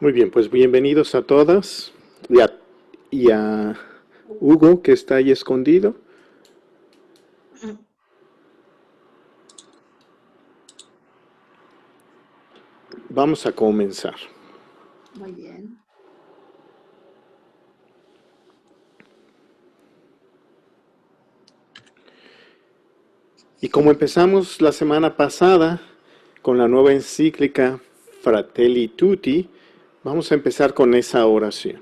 Muy bien, pues bienvenidos a todas y a Hugo, que está ahí escondido. Vamos a comenzar. Muy bien. Y como empezamos la semana pasada con la nueva encíclica Fratelli Tutti, vamos a empezar con esa oración.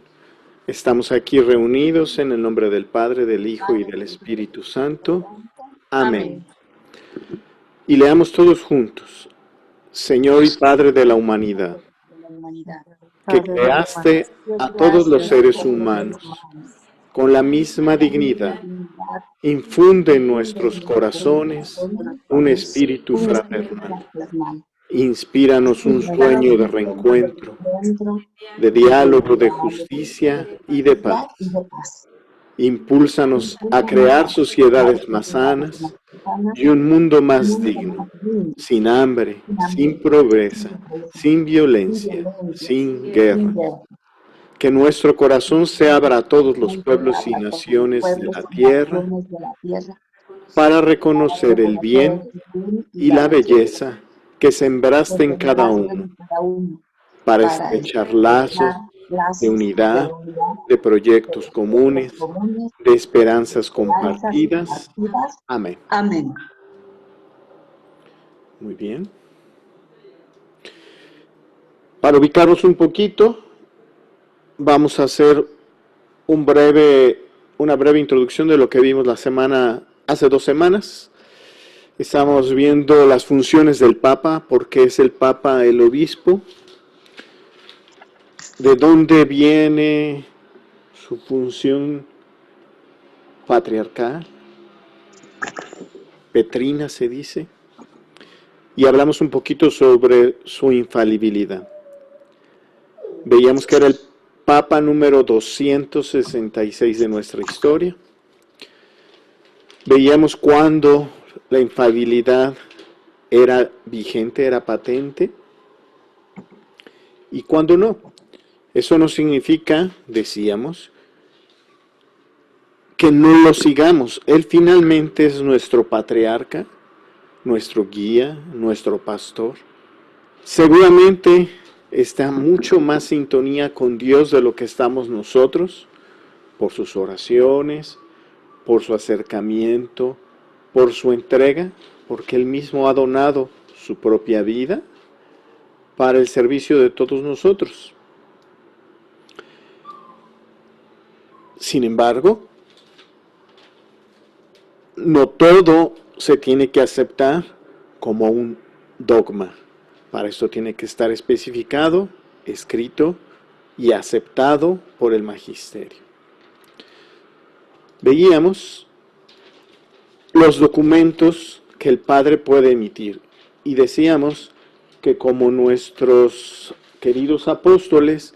Estamos aquí reunidos en el nombre del Padre, del Hijo y del Espíritu Santo. Amén. Y leamos todos juntos. Señor y Padre de la humanidad, que creaste a todos los seres humanos con la misma dignidad, infunde en nuestros corazones un espíritu fraternal. Inspíranos un sueño de reencuentro, de diálogo, de justicia y de paz. Impúlsanos a crear sociedades más sanas y un mundo más digno, sin hambre, sin pobreza, sin violencia, sin guerra. Que nuestro corazón se abra a todos los pueblos y naciones de la tierra para reconocer el bien y la belleza que sembraste en cada uno, para estrechar lazos de unidad, de proyectos comunes, de esperanzas compartidas. Amén. Amén. Muy bien. Para ubicarnos un poquito, vamos a hacer una breve introducción de lo que vimos hace 2 semanas. Estamos viendo las funciones del Papa, por qué es el Papa el obispo, de dónde viene su función patriarcal, petrina se dice, y hablamos un poquito sobre su infalibilidad. Veíamos que era el Papa número 266 de nuestra historia. Veíamos cuando la infalibilidad era vigente, era patente, y cuando no. Eso no significa, decíamos, que no lo sigamos. Él finalmente es nuestro patriarca, nuestro guía, nuestro pastor. Seguramente está mucho más sintonía con Dios de lo que estamos nosotros, por sus oraciones, por su acercamiento, por su entrega, porque Él mismo ha donado su propia vida para el servicio de todos nosotros. Sin embargo, no todo se tiene que aceptar como un dogma. Para esto tiene que estar especificado, escrito y aceptado por el magisterio. Veíamos los documentos que el Padre puede emitir y decíamos que como nuestros queridos apóstoles,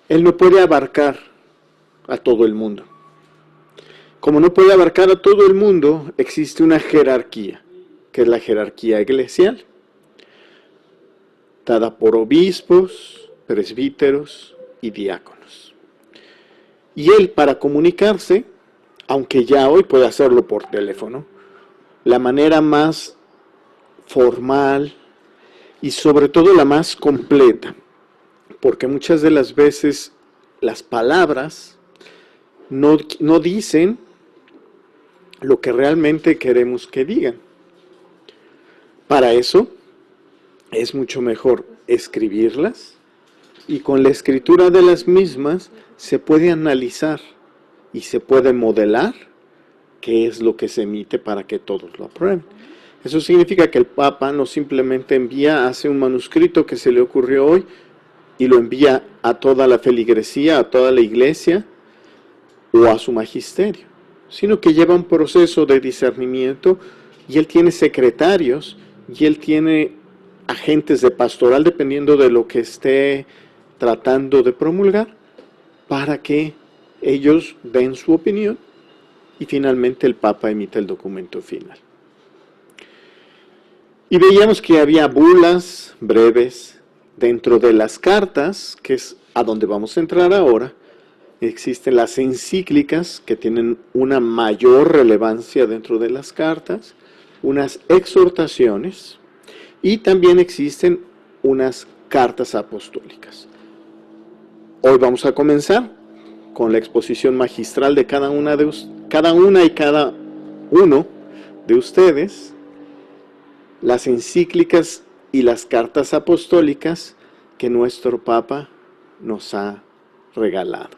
Él no puede abarcar a todo el mundo. Como no puede abarcar a todo el mundo, existe una jerarquía, que es la jerarquía eclesial, dada por obispos, presbíteros y diáconos. Y Él, para comunicarse, aunque ya hoy puede hacerlo por teléfono, la manera más formal y sobre todo la más completa, porque muchas de las veces las palabras no dicen lo que realmente queremos que digan. Para eso es mucho mejor escribirlas y con la escritura de las mismas se puede analizar y se puede modelar qué es lo que se emite para que todos lo aprueben. Eso significa que el Papa no simplemente hace un manuscrito que se le ocurrió hoy y lo envía a toda la feligresía, a toda la iglesia o a su magisterio, sino que lleva un proceso de discernimiento y él tiene secretarios y él tiene agentes de pastoral dependiendo de lo que esté tratando de promulgar para que ellos den su opinión y finalmente el Papa emite el documento final. Y veíamos que había bulas breves dentro de las cartas, que es a donde vamos a entrar ahora, existen las encíclicas que tienen una mayor relevancia dentro de las cartas, unas exhortaciones y también existen unas cartas apostólicas. Hoy vamos a comenzar con la exposición magistral de cada una y cada uno de ustedes, las encíclicas y las cartas apostólicas que nuestro Papa nos ha regalado.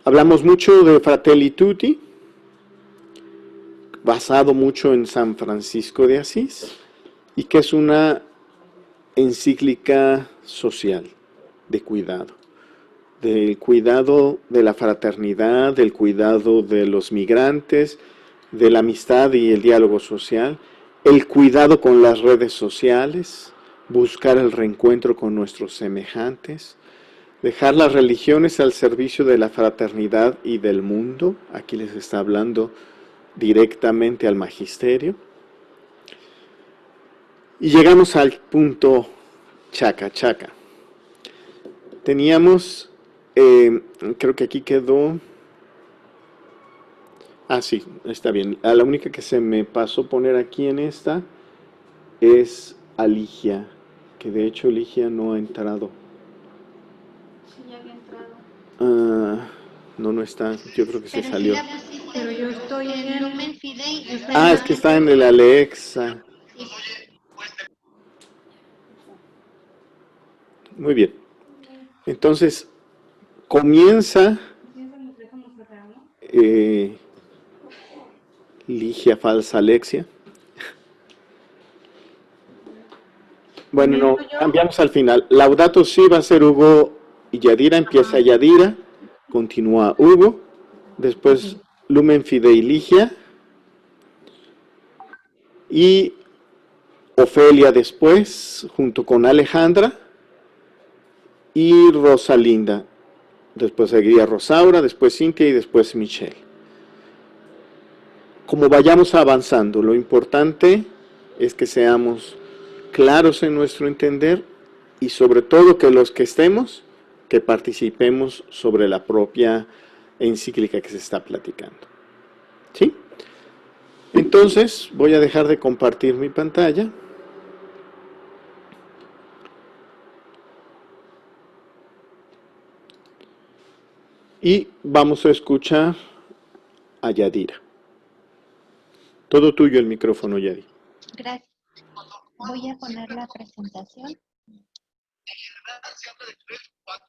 Hablamos mucho de Fratelli Tutti, basado mucho en San Francisco de Asís, y que es una encíclica social de cuidado. Del cuidado de la fraternidad, del cuidado de los migrantes, de la amistad y el diálogo social, el cuidado con las redes sociales, buscar el reencuentro con nuestros semejantes, dejar las religiones al servicio de la fraternidad y del mundo. Aquí les está hablando directamente al magisterio. Y llegamos al punto chaca chaca. Teníamos, creo que aquí quedó, sí, está bien. La única que se me pasó poner aquí en esta es a Ligia, que de hecho Ligia no ha entrado. Sí, ya había entrado. No está, yo creo que se salió. Pero yo estoy en Lumen Fidei. Es que está en el Alexa. Muy bien. Entonces, comienza Ligia falsa Alexia. Bueno, no, cambiamos al final. Laudato Si va a ser Hugo y Yadira. Empieza Yadira, continúa Hugo, después Lumen Fidei Ligia y Ofelia después, junto con Alejandra y Rosalinda. Después seguiría Rosaura, después Cintia y después Michelle. Como vayamos avanzando, lo importante es que seamos claros en nuestro entender y sobre todo que los que estemos, que participemos sobre la propia encíclica que se está platicando. ¿Sí? Entonces voy a dejar de compartir mi pantalla. Y vamos a escuchar a Yadira. Todo tuyo el micrófono, Yadi. Gracias. Voy a poner la presentación. En general se habla de 3 o 4.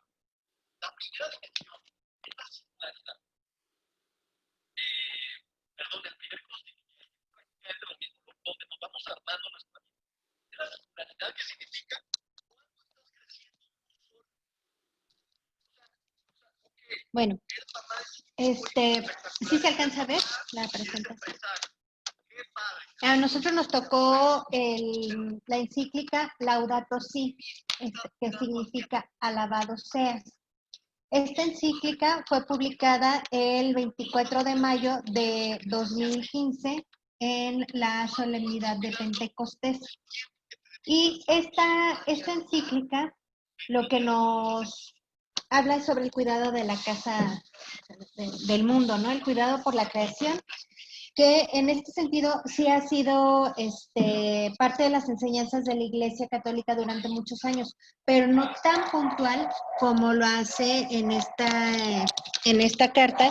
La primera dimensión es la singularidad. El primer constituyente es prácticamente lo mismo, donde nos vamos armando nuestra vida. Es la singularidad que significa cuánto estás creciendo tú solo. Bueno, ¿sí se alcanza a ver la presentación? A nosotros nos tocó la encíclica Laudato Si, que significa alabado seas. Esta encíclica fue publicada el 24 de mayo de 2015 en la solemnidad de Pentecostés. Y esta encíclica lo que nos habla es sobre el cuidado de la casa del mundo, ¿no? El cuidado por la creación, que en este sentido sí ha sido parte de las enseñanzas de la Iglesia Católica durante muchos años, pero no tan puntual como lo hace en esta carta,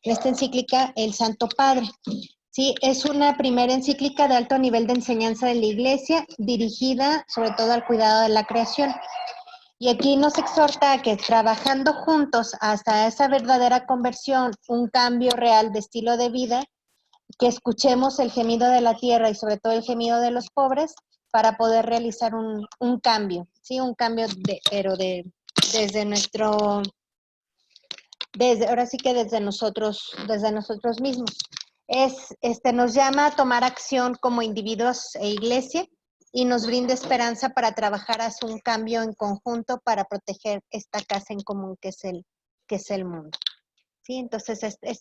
en esta encíclica, el Santo Padre. Sí, es una primera encíclica de alto nivel de enseñanza de la Iglesia, dirigida sobre todo al cuidado de la creación. Y aquí nos exhorta a que trabajando juntos hasta esa verdadera conversión, un cambio real de estilo de vida, que escuchemos el gemido de la tierra y sobre todo el gemido de los pobres para poder realizar un cambio, ¿sí? Un cambio ahora sí que desde nosotros mismos. Nos llama a tomar acción como individuos e iglesia y nos brinda esperanza para trabajar hacia un cambio en conjunto para proteger esta casa en común que es el mundo. ¿Sí? Entonces es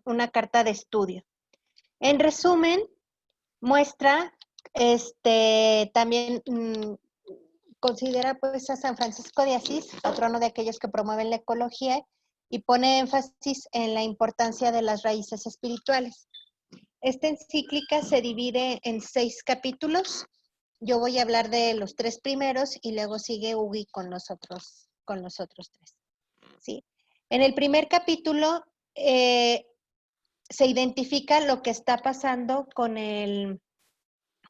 una carta de estudio. En resumen, muestra También considera pues a San Francisco de Asís, patrono de aquellos que promueven la ecología, y pone énfasis en la importancia de las raíces espirituales. Esta encíclica se divide en 6 capítulos. Yo voy a hablar de los 3 primeros y luego sigue Ugi con los otros 3. ¿Sí? En el primer capítulo se identifica lo que está pasando con el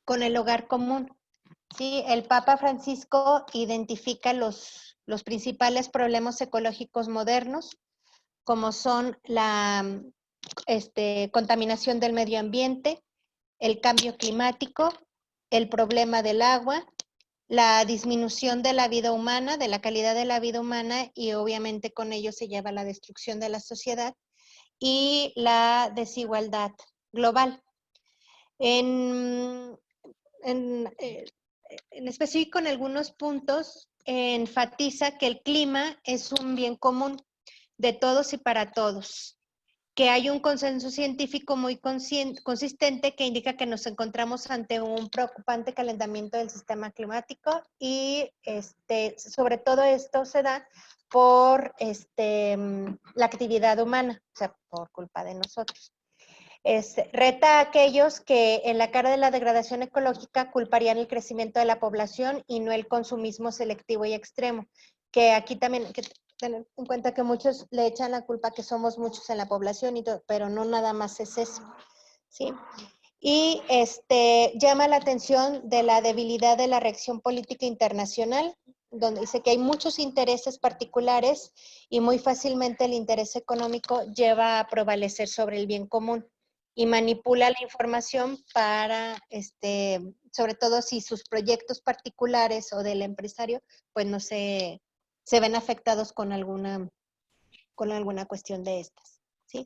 hogar común. ¿Sí? El Papa Francisco identifica los principales problemas ecológicos modernos, como son la contaminación del medio ambiente, el cambio climático, el problema del agua, la disminución de la vida humana, de la calidad de la vida humana, y obviamente con ello se lleva la destrucción de la sociedad y la desigualdad global. En específico, en algunos puntos, enfatiza que el clima es un bien común de todos y para todos, que hay un consenso científico muy consistente que indica que nos encontramos ante un preocupante calentamiento del sistema climático y sobre todo esto se da por la actividad humana, o sea, por culpa de nosotros. Reta a aquellos que en la cara de la degradación ecológica culparían el crecimiento de la población y no el consumismo selectivo y extremo, que aquí también hay que tener en cuenta que muchos le echan la culpa que somos muchos en la población, pero no nada más es eso, ¿sí? Y llama la atención de la debilidad de la reacción política internacional, donde dice que hay muchos intereses particulares y muy fácilmente el interés económico lleva a prevalecer sobre el bien común y manipula la información para, sobre todo si sus proyectos particulares o del empresario, pues no se ven afectados con alguna cuestión de estas, ¿sí?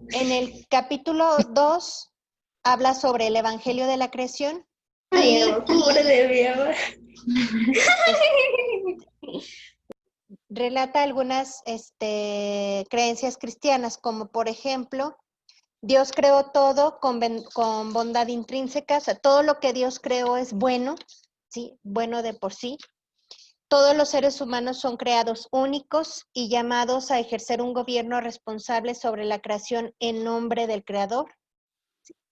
En el capítulo 2 habla sobre el Evangelio de la Creación. Ay, pobre de mi amor. Relata algunas creencias cristianas, como por ejemplo, Dios creó todo con bondad intrínseca, o sea, todo lo que Dios creó es bueno, ¿sí? Bueno de por sí. Todos los seres humanos son creados únicos y llamados a ejercer un gobierno responsable sobre la creación en nombre del Creador.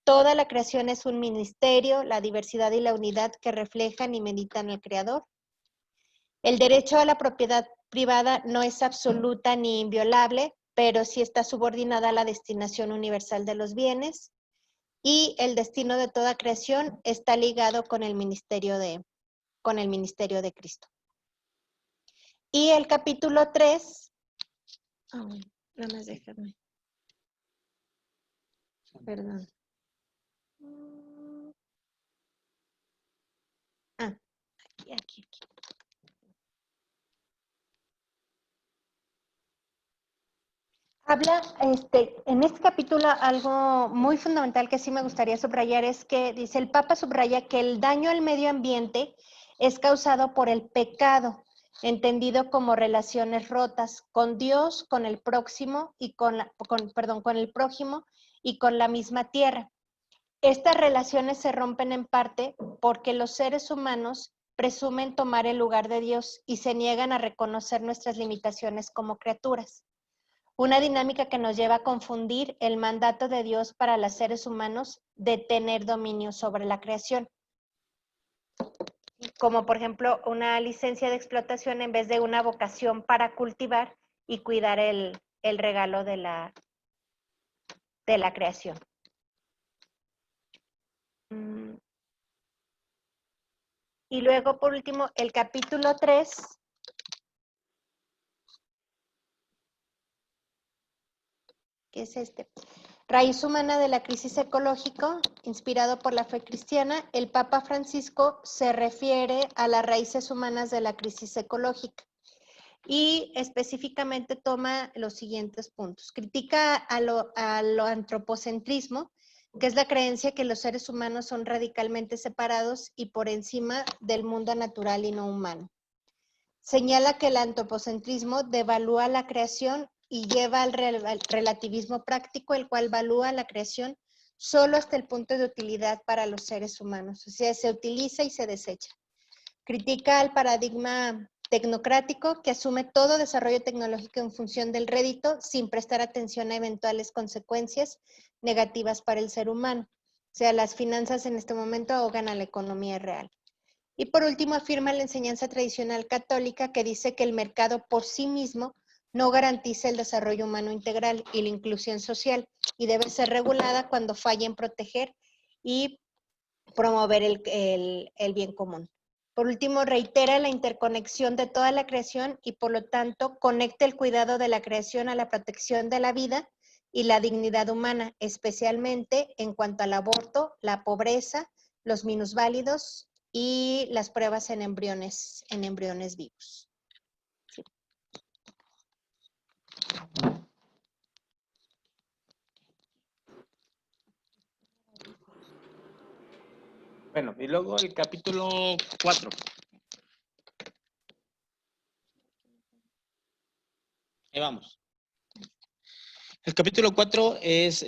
Toda la creación es un ministerio, la diversidad y la unidad que reflejan y meditan al Creador. El derecho a la propiedad privada no es absoluta ni inviolable, pero sí está subordinada a la destinación universal de los bienes. Y el destino de toda creación está ligado con el ministerio de Cristo. Y el capítulo 3, nada más déjame. Perdón. Aquí. Habla, en este capítulo, algo muy fundamental que sí me gustaría subrayar es que dice, el Papa subraya que el daño al medio ambiente es causado por el pecado, entendido como relaciones rotas con Dios, con el próximo y con el prójimo y con la misma tierra. Estas relaciones se rompen en parte porque los seres humanos presumen tomar el lugar de Dios y se niegan a reconocer nuestras limitaciones como criaturas. Una dinámica que nos lleva a confundir el mandato de Dios para los seres humanos de tener dominio sobre la creación. Como por ejemplo una licencia de explotación en vez de una vocación para cultivar y cuidar el regalo de la creación. Y luego, por último, el capítulo 3. ¿Qué es este? Raíz humana de la crisis ecológica, inspirado por la fe cristiana, el Papa Francisco se refiere a las raíces humanas de la crisis ecológica y específicamente toma los siguientes puntos. Critica a lo antropocentrismo, que es la creencia que los seres humanos son radicalmente separados y por encima del mundo natural y no humano. Señala que el antropocentrismo devalúa la creación y lleva al relativismo práctico, el cual valúa la creación solo hasta el punto de utilidad para los seres humanos. O sea, se utiliza y se desecha. Critica al paradigma tecnocrático que asume todo desarrollo tecnológico en función del rédito sin prestar atención a eventuales consecuencias negativas para el ser humano. O sea, las finanzas en este momento ahogan a la economía real. Y por último, afirma la enseñanza tradicional católica que dice que el mercado por sí mismo no garantiza el desarrollo humano integral y la inclusión social y debe ser regulada cuando falla en proteger y promover el bien común. Por último, reitera la interconexión de toda la creación y por lo tanto conecta el cuidado de la creación a la protección de la vida y la dignidad humana, especialmente en cuanto al aborto, la pobreza, los minusválidos y las pruebas en embriones vivos. Sí. Bueno, y luego el capítulo 4. Ahí vamos. El capítulo 4 es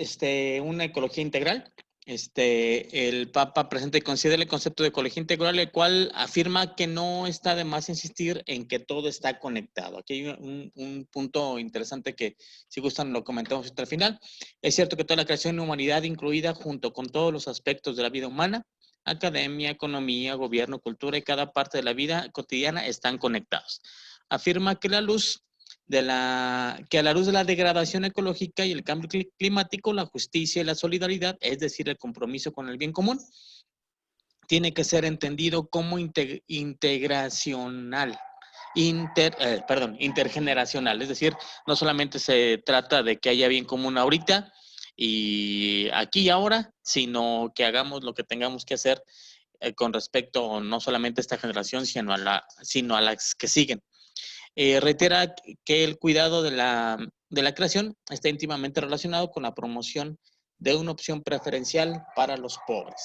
una ecología integral. El Papa presenta y considera el concepto de ecología integral, el cual afirma que no está de más insistir en que todo está conectado. Aquí hay un punto interesante que, si gustan, lo comentamos hasta el final. Es cierto que toda la creación y humanidad, incluida junto con todos los aspectos de la vida humana, academia, economía, gobierno, cultura y cada parte de la vida cotidiana están conectados. Afirma que a la luz de la degradación ecológica y el cambio climático, la justicia y la solidaridad, es decir, el compromiso con el bien común, tiene que ser entendido como intergeneracional, es decir, no solamente se trata de que haya bien común ahorita y aquí y ahora, sino que hagamos lo que tengamos que hacer con respecto no solamente a esta generación, sino a las que siguen. Reitera que el cuidado de la creación está íntimamente relacionado con la promoción de una opción preferencial para los pobres.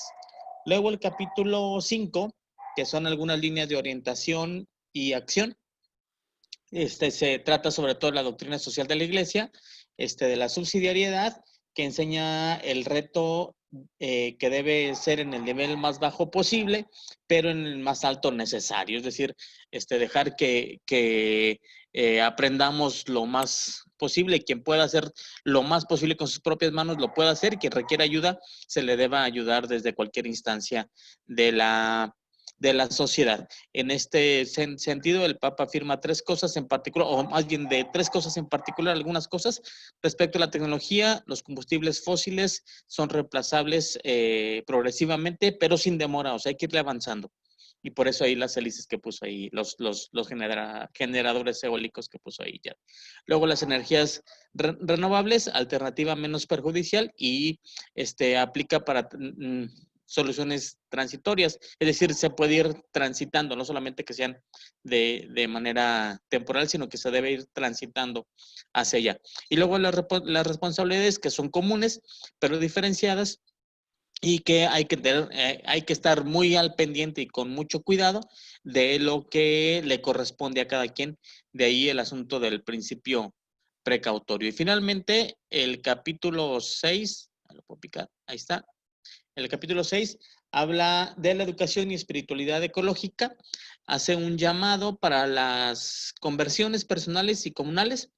Luego el capítulo 5, que son algunas líneas de orientación y acción. Se trata sobre todo de la doctrina social de la Iglesia, de la subsidiariedad, que enseña el reto que debe ser en el nivel más bajo posible, pero en el más alto necesario. Es decir, dejar que aprendamos lo más posible. Quien pueda hacer lo más posible con sus propias manos lo pueda hacer. Quien requiera ayuda se le deba ayudar desde cualquier instancia de la sociedad. En este sentido, el Papa afirma tres cosas en particular, o más bien de tres cosas en particular, algunas cosas respecto a la tecnología. Los combustibles fósiles son reemplazables progresivamente, pero sin demora, o sea, hay que irle avanzando. Y por eso ahí las hélices que puso ahí, los generadores eólicos que puso ahí ya. Luego las energías renovables, alternativa menos perjudicial y aplica para soluciones transitorias, es decir, se puede ir transitando, no solamente que sean de manera temporal, sino que se debe ir transitando hacia allá. Y luego las responsabilidades que son comunes, pero diferenciadas, y que hay que estar muy al pendiente y con mucho cuidado de lo que le corresponde a cada quien. De ahí el asunto del principio precautorio. Y finalmente, el capítulo 6, lo puedo picar, ahí está. El capítulo 6 habla de la educación y espiritualidad ecológica, hace un llamado para las conversiones personales y comunales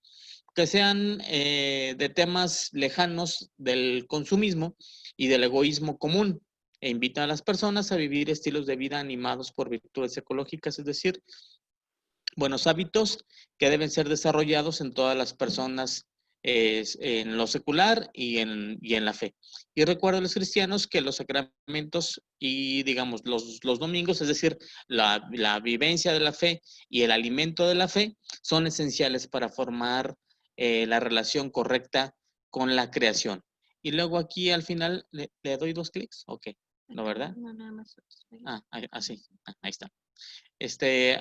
que sean de temas lejanos del consumismo y del egoísmo común, e invita a las personas a vivir estilos de vida animados por virtudes ecológicas, es decir, buenos hábitos que deben ser desarrollados en todas las personas, en lo secular y en la fe. Y recuerdo a los cristianos que los sacramentos y, digamos, los domingos, es decir, la vivencia de la fe y el alimento de la fe son esenciales para formar la relación correcta con la creación. Y luego aquí al final, ¿le doy 2 clics? Ok, ¿no, verdad? No, nada más. Así, ahí está.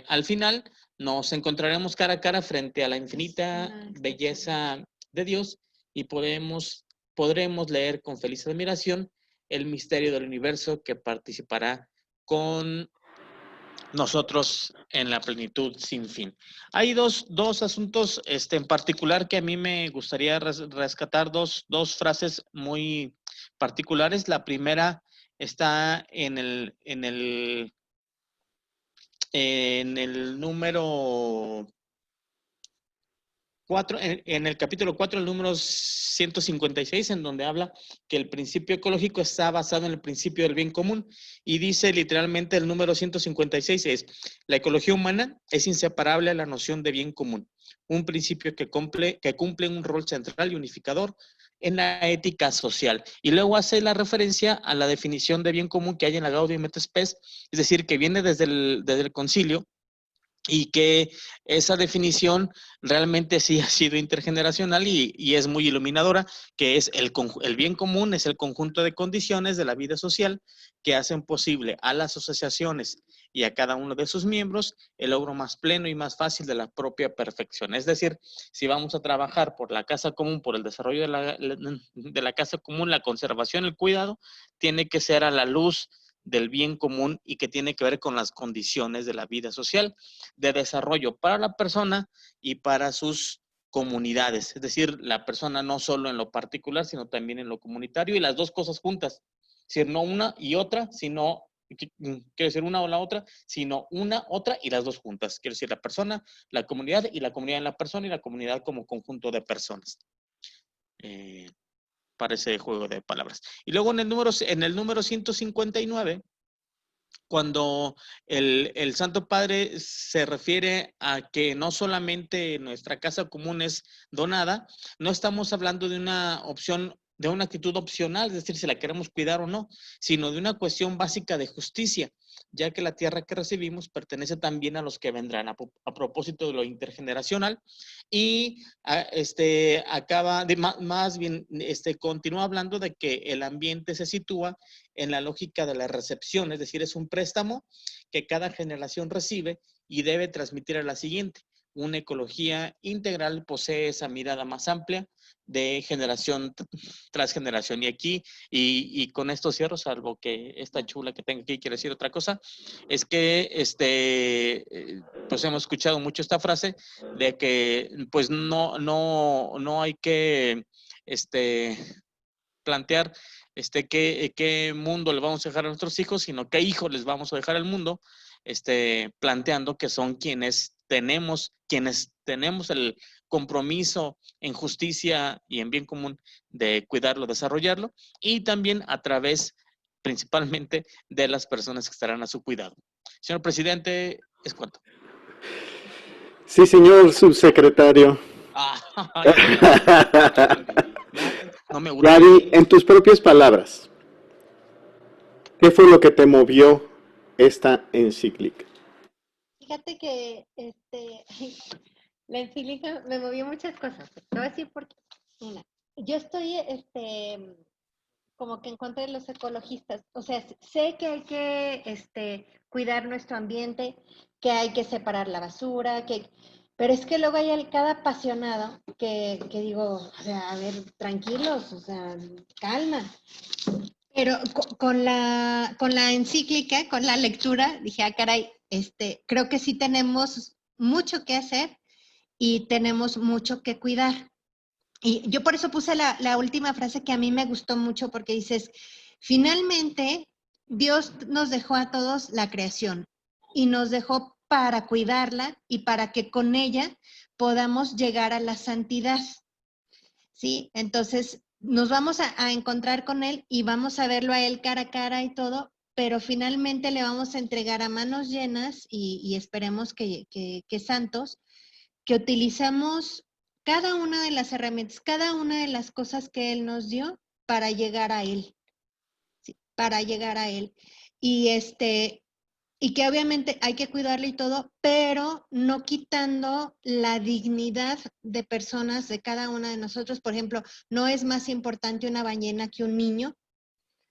Al final nos encontraremos cara a cara frente a la infinita belleza de Dios y podremos leer con feliz admiración el misterio del universo que participará con nosotros en la plenitud sin fin. Hay dos asuntos en particular que a mí me gustaría rescatar, dos frases muy particulares. La primera está en el número 4, en el capítulo 4, el número 156, en donde habla que el principio ecológico está basado en el principio del bien común, y dice literalmente el número 156 es: la ecología humana es inseparable a la noción de bien común, un principio que cumple un rol central y unificador en la ética social. Y luego hace la referencia a la definición de bien común que hay en la Gaudium et Spes, es decir, que viene desde el concilio, y que esa definición realmente sí ha sido intergeneracional y es muy iluminadora, que es el bien común es el conjunto de condiciones de la vida social que hacen posible a las asociaciones y a cada uno de sus miembros el logro más pleno y más fácil de la propia perfección. Es decir, si vamos a trabajar por la casa común, por el desarrollo de la casa común, la conservación, el cuidado, tiene que ser a la luz del bien común y que tiene que ver con las condiciones de la vida social, de desarrollo para la persona y para sus comunidades. Es decir, la persona no solo en lo particular, sino también en lo comunitario, y las dos cosas juntas. Es decir, no una y otra, sino, quiero decir una o la otra, sino una, otra y las dos juntas. Quiero decir, la persona, la comunidad, y la comunidad en la persona, y la comunidad como conjunto de personas. Para ese juego de palabras. Y luego en el número 159, cuando el Santo Padre se refiere a que no solamente nuestra casa común es donada, no estamos hablando de una opción, de una actitud opcional, es decir, si la queremos cuidar o no, sino de una cuestión básica de justicia, ya que la tierra que recibimos pertenece también a los que vendrán, a propósito de lo intergeneracional. Y continúa hablando de que el ambiente se sitúa en la lógica de la recepción, es decir, es un préstamo que cada generación recibe y debe transmitir a la siguiente. Una ecología integral posee esa mirada más amplia de generación tras generación. Y aquí, y con esto cierro, salvo que esta chula que tengo aquí quiere decir otra cosa, es que pues hemos escuchado mucho esta frase de que pues no hay que plantear qué mundo le vamos a dejar a nuestros hijos, sino qué hijos les vamos a dejar al mundo, planteando que son quienes tenemos el compromiso en justicia y en bien común de cuidarlo, desarrollarlo, y también a través principalmente de las personas que estarán a su cuidado. Señor presidente, es cuanto. Sí, señor subsecretario. No me gusta. Gary, en tus propias palabras, ¿qué fue lo que te movió esta encíclica? Fíjate que la encíclica me movió muchas cosas. Te voy a decir por qué. Una, yo estoy como que en contra de los ecologistas. O sea, sé que hay que cuidar nuestro ambiente, que hay que separar la basura, pero es que luego hay cada apasionado que digo, o sea, a ver, tranquilos, o sea, calma. Pero con la encíclica, con la lectura, dije, caray, creo que sí tenemos mucho que hacer y tenemos mucho que cuidar. Y yo por eso puse la última frase que a mí me gustó mucho, porque dices, finalmente Dios nos dejó a todos la creación y nos dejó para cuidarla y para que con ella podamos llegar a la santidad. ¿Sí? Entonces nos vamos a encontrar con Él y vamos a verlo a Él cara a cara y todo, pero finalmente le vamos a entregar a manos llenas y esperemos que santos, que utilizamos cada una de las herramientas, cada una de las cosas que Él nos dio para llegar a Él, ¿sí? Para llegar a Él. Y que obviamente hay que cuidarlo y todo, pero no quitando la dignidad de personas de cada una de nosotros. Por ejemplo, no es más importante una ballena que un niño,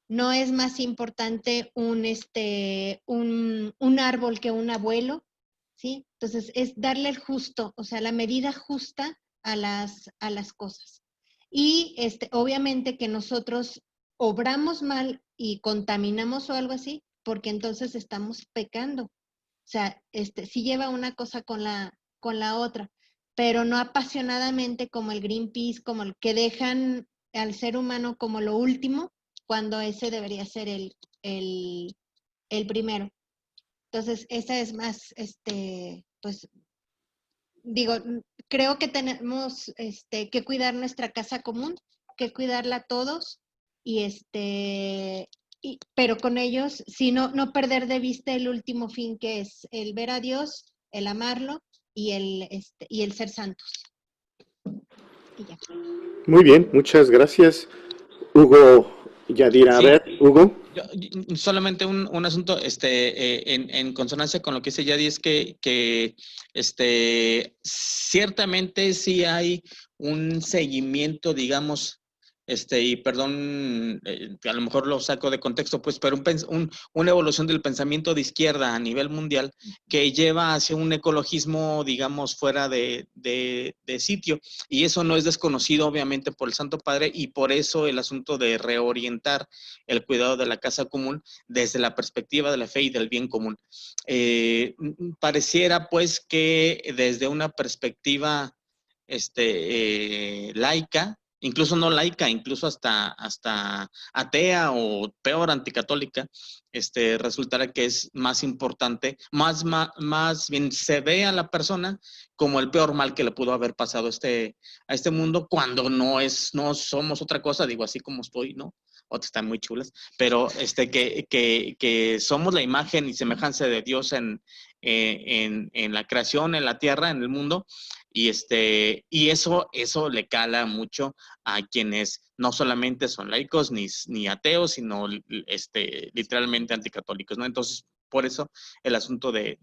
no es más importante un árbol que un abuelo, ¿sí? Entonces, es darle el justo, o sea, la medida justa a las cosas. Y obviamente que nosotros obramos mal y contaminamos o algo así, porque entonces estamos pecando. O sea, sí lleva una cosa con la otra, pero no apasionadamente como el Greenpeace, como el que dejan al ser humano como lo último cuando ese debería ser el primero. Entonces, esa es más, pues, digo, creo que tenemos que cuidar nuestra casa común, que cuidarla todos, pero con ellos, sí, no perder de vista el último fin, que es el ver a Dios, el amarlo y el ser santos. Y ya. Muy bien, muchas gracias. Hugo Yadira, a Sí. ver, Hugo. Solamente un asunto en consonancia con lo que dice Yadi es que ciertamente sí hay un seguimiento, digamos, y perdón, a lo mejor lo saco de contexto, pues, pero una evolución del pensamiento de izquierda a nivel mundial que lleva hacia un ecologismo, digamos, fuera de sitio. Y eso no es desconocido, obviamente, por el Santo Padre, y por eso el asunto de reorientar el cuidado de la casa común desde la perspectiva de la fe y del bien común. Pareciera, pues, que desde una perspectiva laica, incluso no laica, incluso hasta atea o peor, anticatólica, resultará que es más importante, más bien se ve a la persona como el peor mal que le pudo haber pasado a este mundo, cuando no somos otra cosa, digo, así como estoy, ¿no? Otras están muy chulas, pero que somos la imagen y semejanza de Dios en la creación, en la tierra, en el mundo, y eso le cala mucho a quienes no solamente son laicos ni ateos, sino literalmente anticatólicos, ¿no? Entonces, por eso el asunto de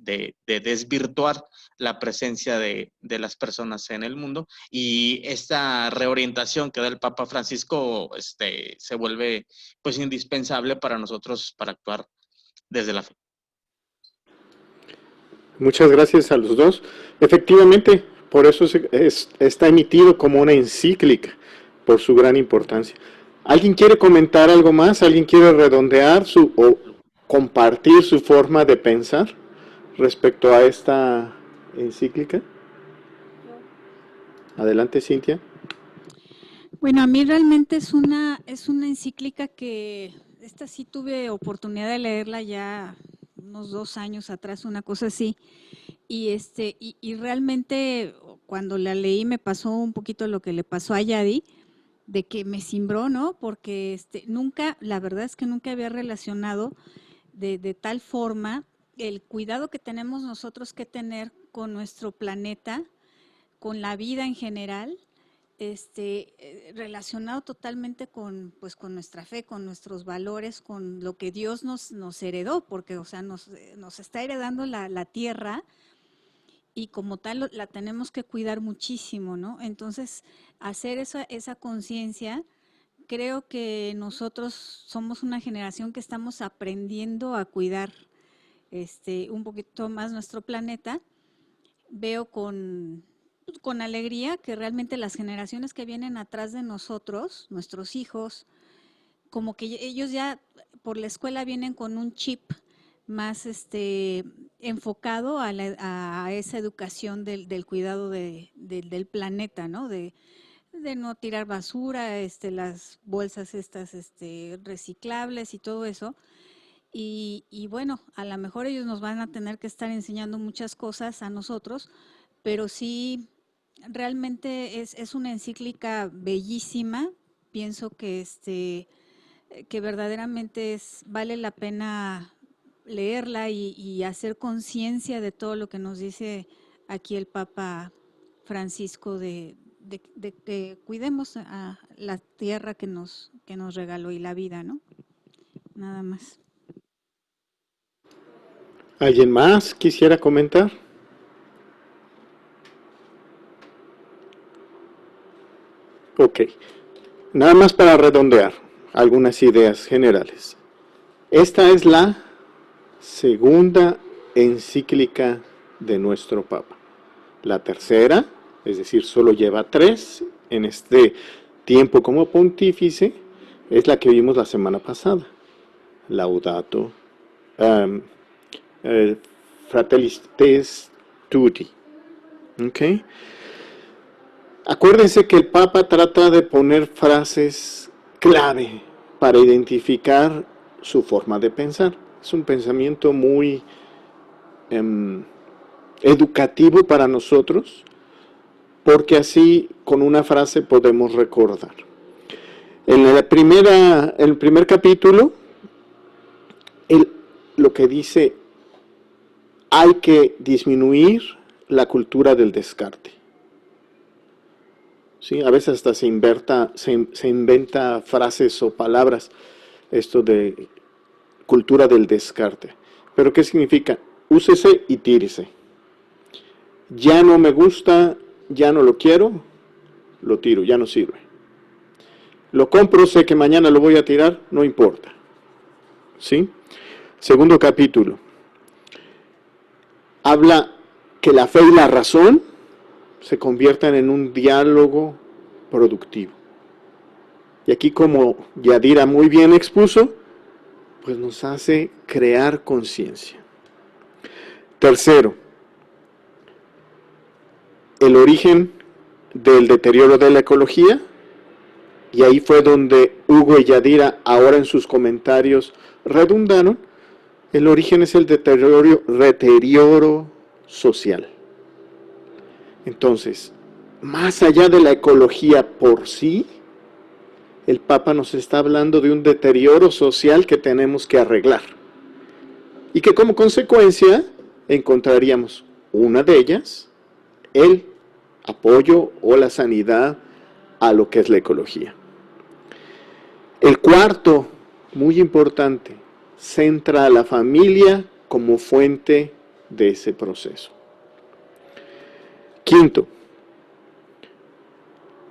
desvirtuar la presencia de las personas en el mundo, y esta reorientación que da el Papa Francisco se vuelve, pues, indispensable para nosotros para actuar desde la fe. Muchas gracias a los dos. Efectivamente, por eso está emitido como una encíclica, por su gran importancia. ¿Alguien quiere comentar algo más? ¿Alguien quiere redondear o compartir su forma de pensar respecto a esta encíclica? Adelante, Cintia. Bueno, a mí realmente es una encíclica que, esta sí tuve oportunidad de leerla ya unos 2 años atrás, una cosa así, y realmente cuando la leí me pasó un poquito lo que le pasó a Yadi, de que me cimbró, ¿no? Porque nunca, la verdad es que nunca había relacionado de tal forma el cuidado que tenemos nosotros que tener con nuestro planeta, con la vida en general, relacionado totalmente con nuestra fe, con nuestros valores, con lo que Dios nos heredó, porque, o sea, nos está heredando la tierra, y como tal la tenemos que cuidar muchísimo, ¿no? Entonces, hacer esa conciencia, creo que nosotros somos una generación que estamos aprendiendo a cuidar un poquito más nuestro planeta. Veo con alegría que realmente las generaciones que vienen atrás de nosotros, nuestros hijos, como que ellos ya por la escuela vienen con un chip más enfocado a esa educación del cuidado del planeta, ¿no? De no tirar basura, las bolsas estas reciclables y todo eso. Y bueno, a lo mejor ellos nos van a tener que estar enseñando muchas cosas a nosotros, pero sí, realmente es una encíclica bellísima. Pienso que verdaderamente vale la pena leerla y hacer conciencia de todo lo que nos dice aquí el Papa Francisco de que cuidemos a la tierra que nos regaló y la vida, ¿no? Nada más. ¿Alguien más quisiera comentar? Ok. Nada más para redondear algunas ideas generales. Esta es la segunda encíclica de nuestro Papa. La tercera, es decir, solo lleva 3 en este tiempo como pontífice, es la que vimos la semana pasada. Laudato Fratelli Tutti. ¿Ok? Acuérdense que el Papa trata de poner frases clave para identificar su forma de pensar. Es un pensamiento muy educativo para nosotros, porque así con una frase podemos recordar. En el primer capítulo, lo que dice, hay que disminuir la cultura del descarte. ¿Sí? A veces hasta se inventa frases o palabras, esto de cultura del descarte. ¿Pero qué significa? Úsese y tírese. Ya no me gusta, ya no lo quiero, lo tiro, ya no sirve. Lo compro, sé que mañana lo voy a tirar, no importa. ¿Sí? Segundo capítulo. Habla que la fe y la razón se conviertan en un diálogo productivo. Y aquí, como Yadira muy bien expuso, pues nos hace crear conciencia. Tercero, el origen del deterioro de la ecología, y ahí fue donde Hugo y Yadira, ahora en sus comentarios, redundaron. El origen es el deterioro social. Entonces, más allá de la ecología por sí, el Papa nos está hablando de un deterioro social que tenemos que arreglar. Y que como consecuencia encontraríamos una de ellas, el apoyo o la sanidad a lo que es la ecología. El cuarto, muy importante, centra a la familia como fuente de ese proceso. Quinto,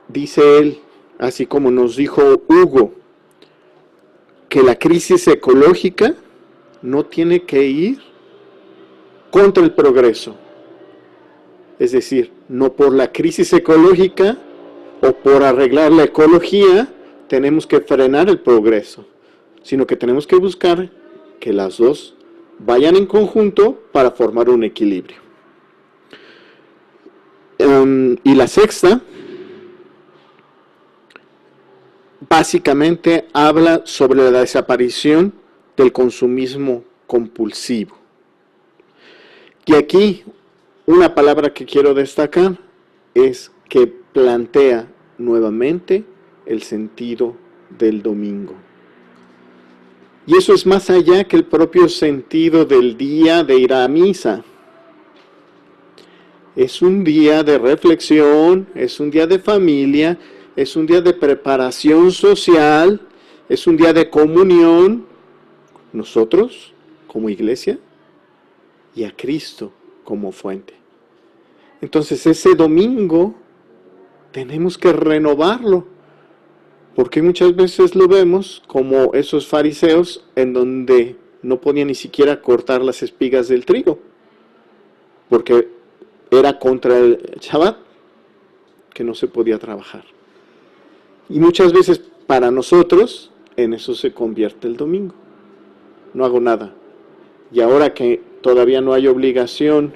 dice él, así como nos dijo Hugo, que la crisis ecológica no tiene que ir contra el progreso. Es decir, no por la crisis ecológica o por arreglar la ecología tenemos que frenar el progreso, sino que tenemos que buscar que las dos vayan en conjunto para formar un equilibrio. Y la sexta, básicamente habla sobre la desaparición del consumismo compulsivo. Y aquí una palabra que quiero destacar es que plantea nuevamente el sentido del domingo. Y eso es más allá que el propio sentido del día de ir a misa. Es un día de reflexión, es un día de familia, es un día de preparación social, es un día de comunión, nosotros como iglesia y a Cristo como fuente. Entonces ese domingo tenemos que renovarlo, porque muchas veces lo vemos como esos fariseos en donde no podían ni siquiera cortar las espigas del trigo, porque era contra el Shabbat, que no se podía trabajar. Y muchas veces para nosotros en eso se convierte el domingo. No hago nada. Y ahora que todavía no hay obligación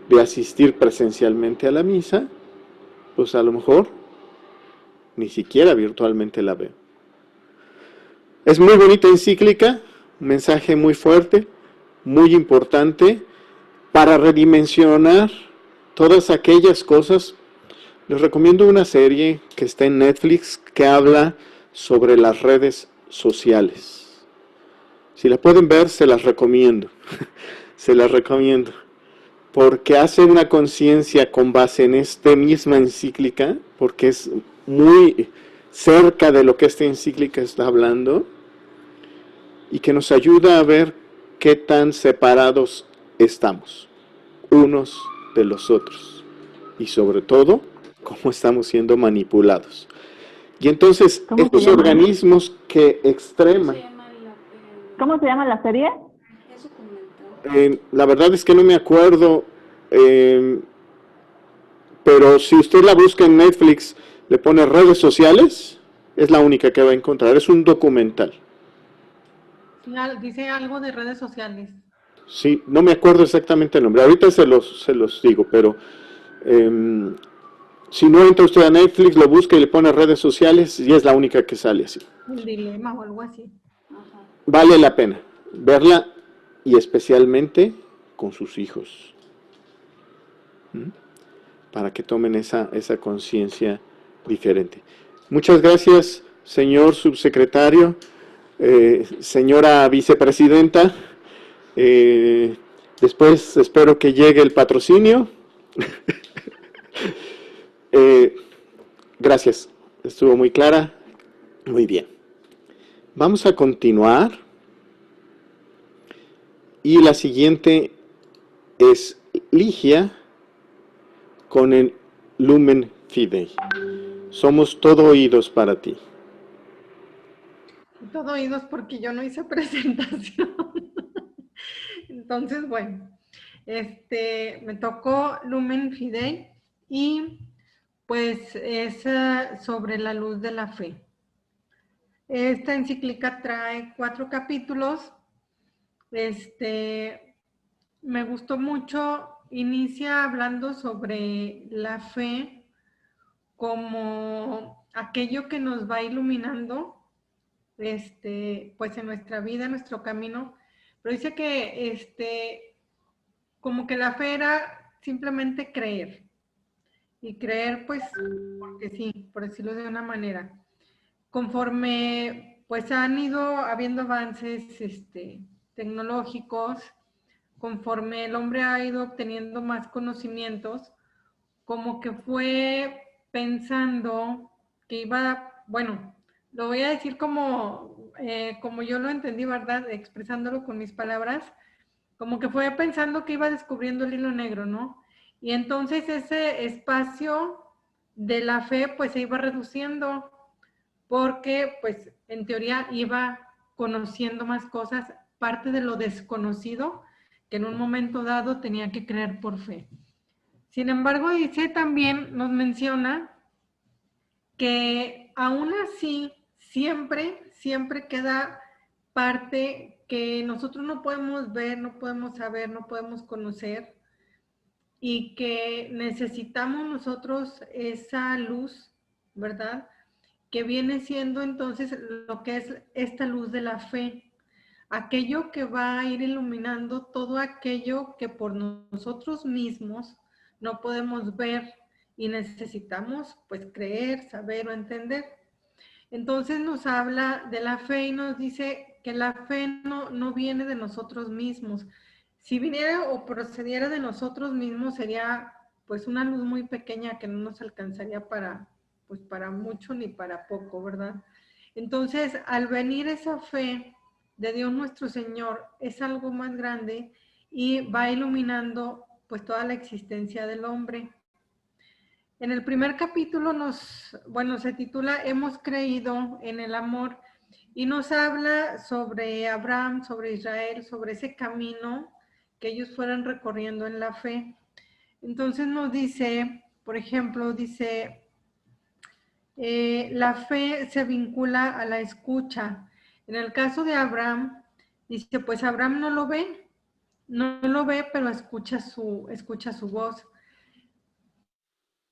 de asistir presencialmente a la misa, pues a lo mejor ni siquiera virtualmente la veo. Es muy bonita encíclica, un mensaje muy fuerte, muy importante para redimensionar todas aquellas cosas. Les recomiendo una serie que está en Netflix que habla sobre las redes sociales. Si la pueden ver, se las recomiendo. Se las recomiendo. Porque hace una conciencia con base en esta misma encíclica, porque es muy cerca de lo que esta encíclica está hablando, y que nos ayuda a ver qué tan separados estamos unos de los otros. Y sobre todo, cómo estamos siendo manipulados. Y entonces, estos organismos que extreman... ¿Cómo se llama la serie? La verdad es que no me acuerdo, pero si usted la busca en Netflix, le pone redes sociales, es la única que va a encontrar. Es un documental. Dice algo de redes sociales. Sí, no me acuerdo exactamente el nombre. Ahorita se los digo, pero Si no entra usted a Netflix, lo busca y le pone redes sociales y es la única que sale así. El dilema o algo así. Vale la pena verla y especialmente con sus hijos. Para que tomen esa conciencia diferente. Muchas gracias, señor subsecretario, señora vicepresidenta. Después espero que llegue el patrocinio. Gracias, estuvo muy clara. Muy bien. Vamos a continuar. Y la siguiente es Ligia con el Lumen Fidei. Somos todo oídos para ti. Todo oídos porque yo no hice presentación. Entonces, bueno, me tocó Lumen Fidei y pues es sobre la luz de la fe. Esta encíclica trae 4 capítulos. Me gustó mucho, inicia hablando sobre la fe como aquello que nos va iluminando, pues en nuestra vida, en nuestro camino, pero dice que, como que la fe era simplemente creer, y creer, pues, porque sí, por decirlo de una manera. Conforme, pues, han ido habiendo avances, tecnológicos, conforme el hombre ha ido obteniendo más conocimientos, como que fue pensando que iba, bueno, lo voy a decir como yo lo entendí, ¿verdad? Expresándolo con mis palabras, como que fue pensando que iba descubriendo el hilo negro, ¿no? Y entonces ese espacio de la fe, pues se iba reduciendo, porque, pues, en teoría iba conociendo más cosas, parte de lo desconocido, que en un momento dado tenía que creer por fe. Sin embargo, dice también, nos menciona que aún así siempre queda parte que nosotros no podemos ver, no podemos saber, no podemos conocer, y que necesitamos nosotros esa luz, ¿verdad? Que viene siendo entonces lo que es esta luz de la fe, aquello que va a ir iluminando todo aquello que por nosotros mismos no podemos ver y necesitamos, pues, creer, saber o entender. Entonces nos habla de la fe y nos dice que la fe no viene de nosotros mismos. Si viniera o procediera de nosotros mismos, sería, pues, una luz muy pequeña que no nos alcanzaría para mucho ni para poco, ¿verdad? Entonces, al venir esa fe de Dios nuestro Señor, es algo más grande y va iluminando, pues, toda la existencia del hombre. En el primer capítulo se titula Hemos creído en el amor, y nos habla sobre Abraham, sobre Israel, sobre ese camino que ellos fueron recorriendo en la fe. Entonces nos dice, por ejemplo, dice, la fe se vincula a la escucha. En el caso de Abraham, dice, pues Abraham no lo ve, pero escucha su voz.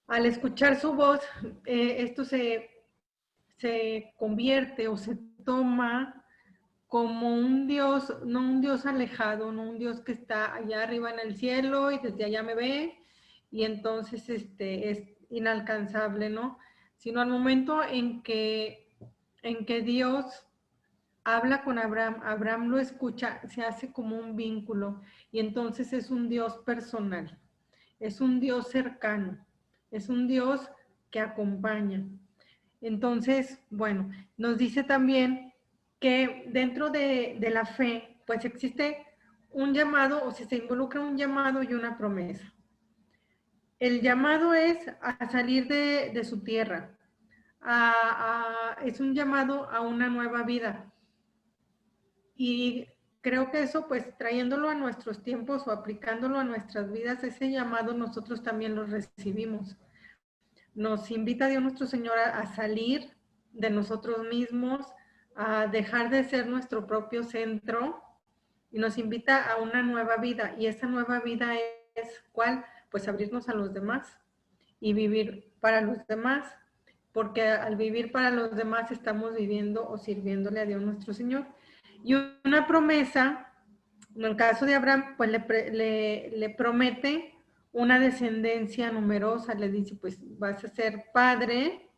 Al escuchar su voz, esto se convierte o se toma como un Dios, no un Dios alejado, no un Dios que está allá arriba en el cielo y desde allá me ve, y entonces es inalcanzable, ¿no? Sino al momento en que Dios habla con Abraham, Abraham lo escucha, se hace como un vínculo, y entonces es un Dios personal, es un Dios cercano, es un Dios que acompaña. Entonces, bueno, nos dice también que dentro de la fe, pues existe un llamado, o si se involucra un llamado y una promesa. El llamado es a salir de su tierra, es un llamado a una nueva vida. Y creo que eso, pues, trayéndolo a nuestros tiempos o aplicándolo a nuestras vidas, ese llamado nosotros también lo recibimos. Nos invita Dios nuestro Señor a salir de nosotros mismos, a dejar de ser nuestro propio centro, y nos invita a una nueva vida. Y esa nueva vida es, ¿cuál? Pues abrirnos a los demás. y vivir para los demás, porque al vivir para los demás estamos viviendo o sirviéndole a Dios nuestro Señor. Y una promesa, en el caso de Abraham, pues le promete una descendencia numerosa, le dice, pues vas a ser padre,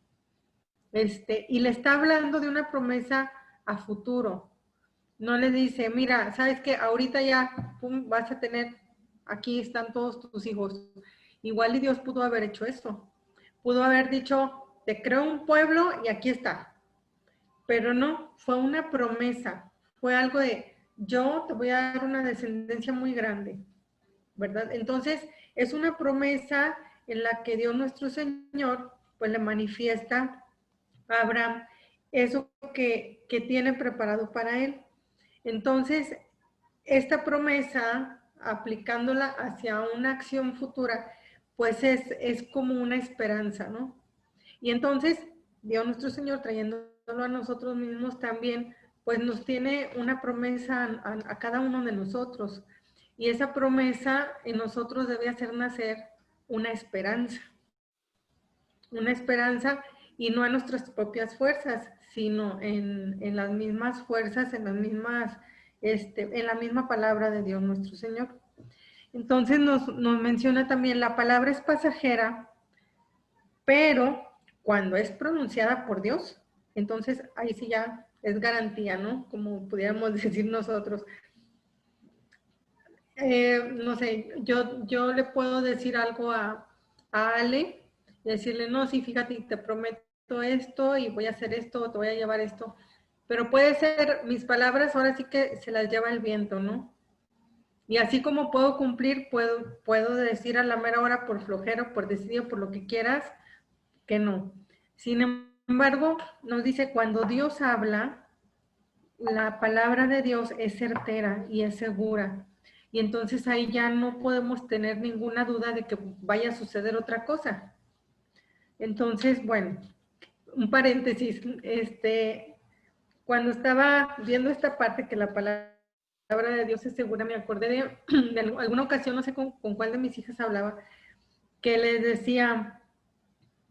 y le está hablando de una promesa a futuro. No le dice, mira, sabes que ahorita ya pum, vas a tener, aquí están todos tus hijos. Igual y Dios pudo haber hecho eso. Pudo haber dicho, te creo un pueblo y aquí está. Pero no, fue una promesa. Fue algo de, yo te voy a dar una descendencia muy grande, ¿verdad? Entonces, es una promesa en la que Dios nuestro Señor, pues le manifiesta a Abraham eso que tiene preparado para él. Entonces, esta promesa, aplicándola hacia una acción futura, pues es como una esperanza, ¿no? Y entonces, Dios nuestro Señor, trayéndolo a nosotros mismos también, pues nos tiene una promesa a cada uno de nosotros. Y esa promesa en nosotros debe hacer nacer una esperanza. Una esperanza y no en nuestras propias fuerzas, sino en las mismas fuerzas, en las mismas, en la misma palabra de Dios nuestro Señor. Entonces nos menciona también, la palabra es pasajera, pero cuando es pronunciada por Dios, entonces ahí sí ya es garantía, ¿no? Como pudiéramos decir nosotros. No sé, yo le puedo decir algo a Ale, y decirle, no, sí, fíjate, te prometo esto y voy a hacer esto, te voy a llevar esto. Pero puede ser, mis palabras ahora sí que se las lleva el viento, ¿no? Y así como puedo cumplir, puedo decir a la mera hora por flojero, por decidido, por lo que quieras, que no. Sin embargo, nos dice, cuando Dios habla, la palabra de Dios es certera y es segura. Y entonces ahí ya no podemos tener ninguna duda de que vaya a suceder otra cosa. Entonces, bueno, un paréntesis, cuando estaba viendo esta parte que la palabra de Dios es segura, me acordé de alguna ocasión, no sé con cuál de mis hijas hablaba, que les decía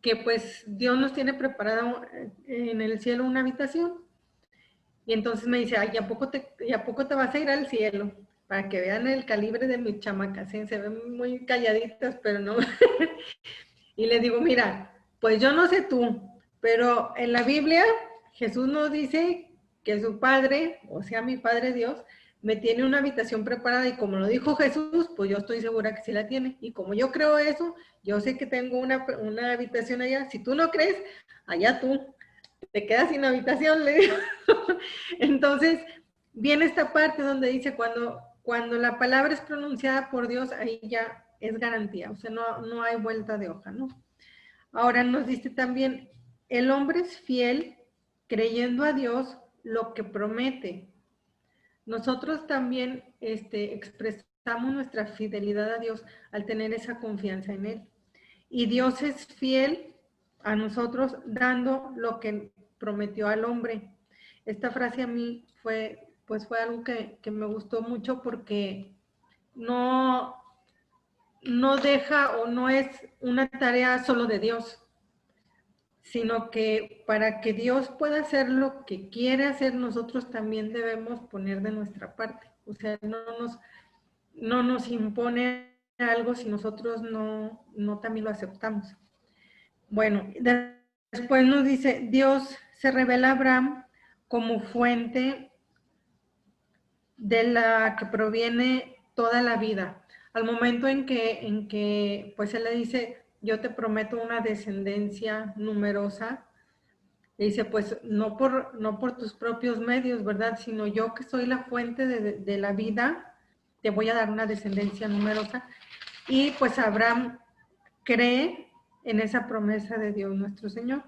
que pues Dios nos tiene preparado en el cielo una habitación. Y entonces me dice, ay, ¿y a poco te vas a ir al cielo? Para que vean el calibre de mis chamacas, ¿eh? Se ven muy calladitas, pero no. Y le digo, mira, pues yo no sé tú, pero en la Biblia Jesús nos dice que su Padre, o sea, mi Padre Dios, me tiene una habitación preparada y como lo dijo Jesús, pues yo estoy segura que sí la tiene. Y como yo creo eso, yo sé que tengo una habitación allá. Si tú no crees, allá tú, te quedas sin habitación, le digo. Entonces, viene esta parte donde dice, cuando la palabra es pronunciada por Dios, ahí ya es garantía, o sea, no hay vuelta de hoja, ¿no? Ahora nos dice también, el hombre es fiel creyendo a Dios lo que promete. Nosotros también expresamos nuestra fidelidad a Dios al tener esa confianza en Él. Y Dios es fiel a nosotros dando lo que prometió al hombre. Esta frase a mí fue algo que me gustó mucho porque no deja o no es una tarea solo de Dios, sino que para que Dios pueda hacer lo que quiere hacer, nosotros también debemos poner de nuestra parte. O sea, no nos impone algo si nosotros no también lo aceptamos. Bueno, después nos dice, Dios se revela a Abraham como fuente de la que proviene toda la vida. Al momento en que pues él le dice, yo te prometo una descendencia numerosa, le dice, pues no por tus propios medios, ¿verdad? Sino yo que soy la fuente de la vida, te voy a dar una descendencia numerosa. Y pues Abraham cree en esa promesa de Dios nuestro Señor.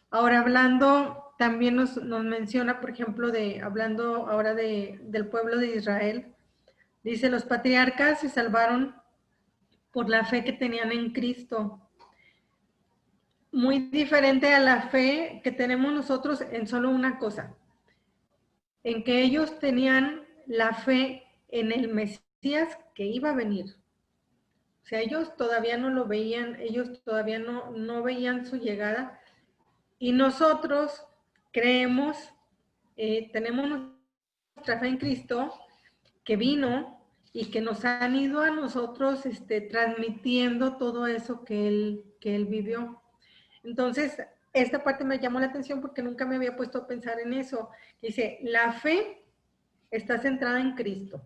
Ahora hablando, también nos menciona, por ejemplo, hablando ahora del pueblo de Israel, dice, los patriarcas se salvaron por la fe que tenían en Cristo. Muy diferente a la fe que tenemos nosotros en solo una cosa, en que ellos tenían la fe en el Mesías que iba a venir. O sea, ellos todavía no lo veían, ellos todavía no veían su llegada. Y nosotros creemos, tenemos nuestra fe en Cristo, que vino y que nos han ido a nosotros transmitiendo todo eso que él vivió. Entonces, esta parte me llamó la atención porque nunca me había puesto a pensar en eso. Dice, la fe está centrada en Cristo,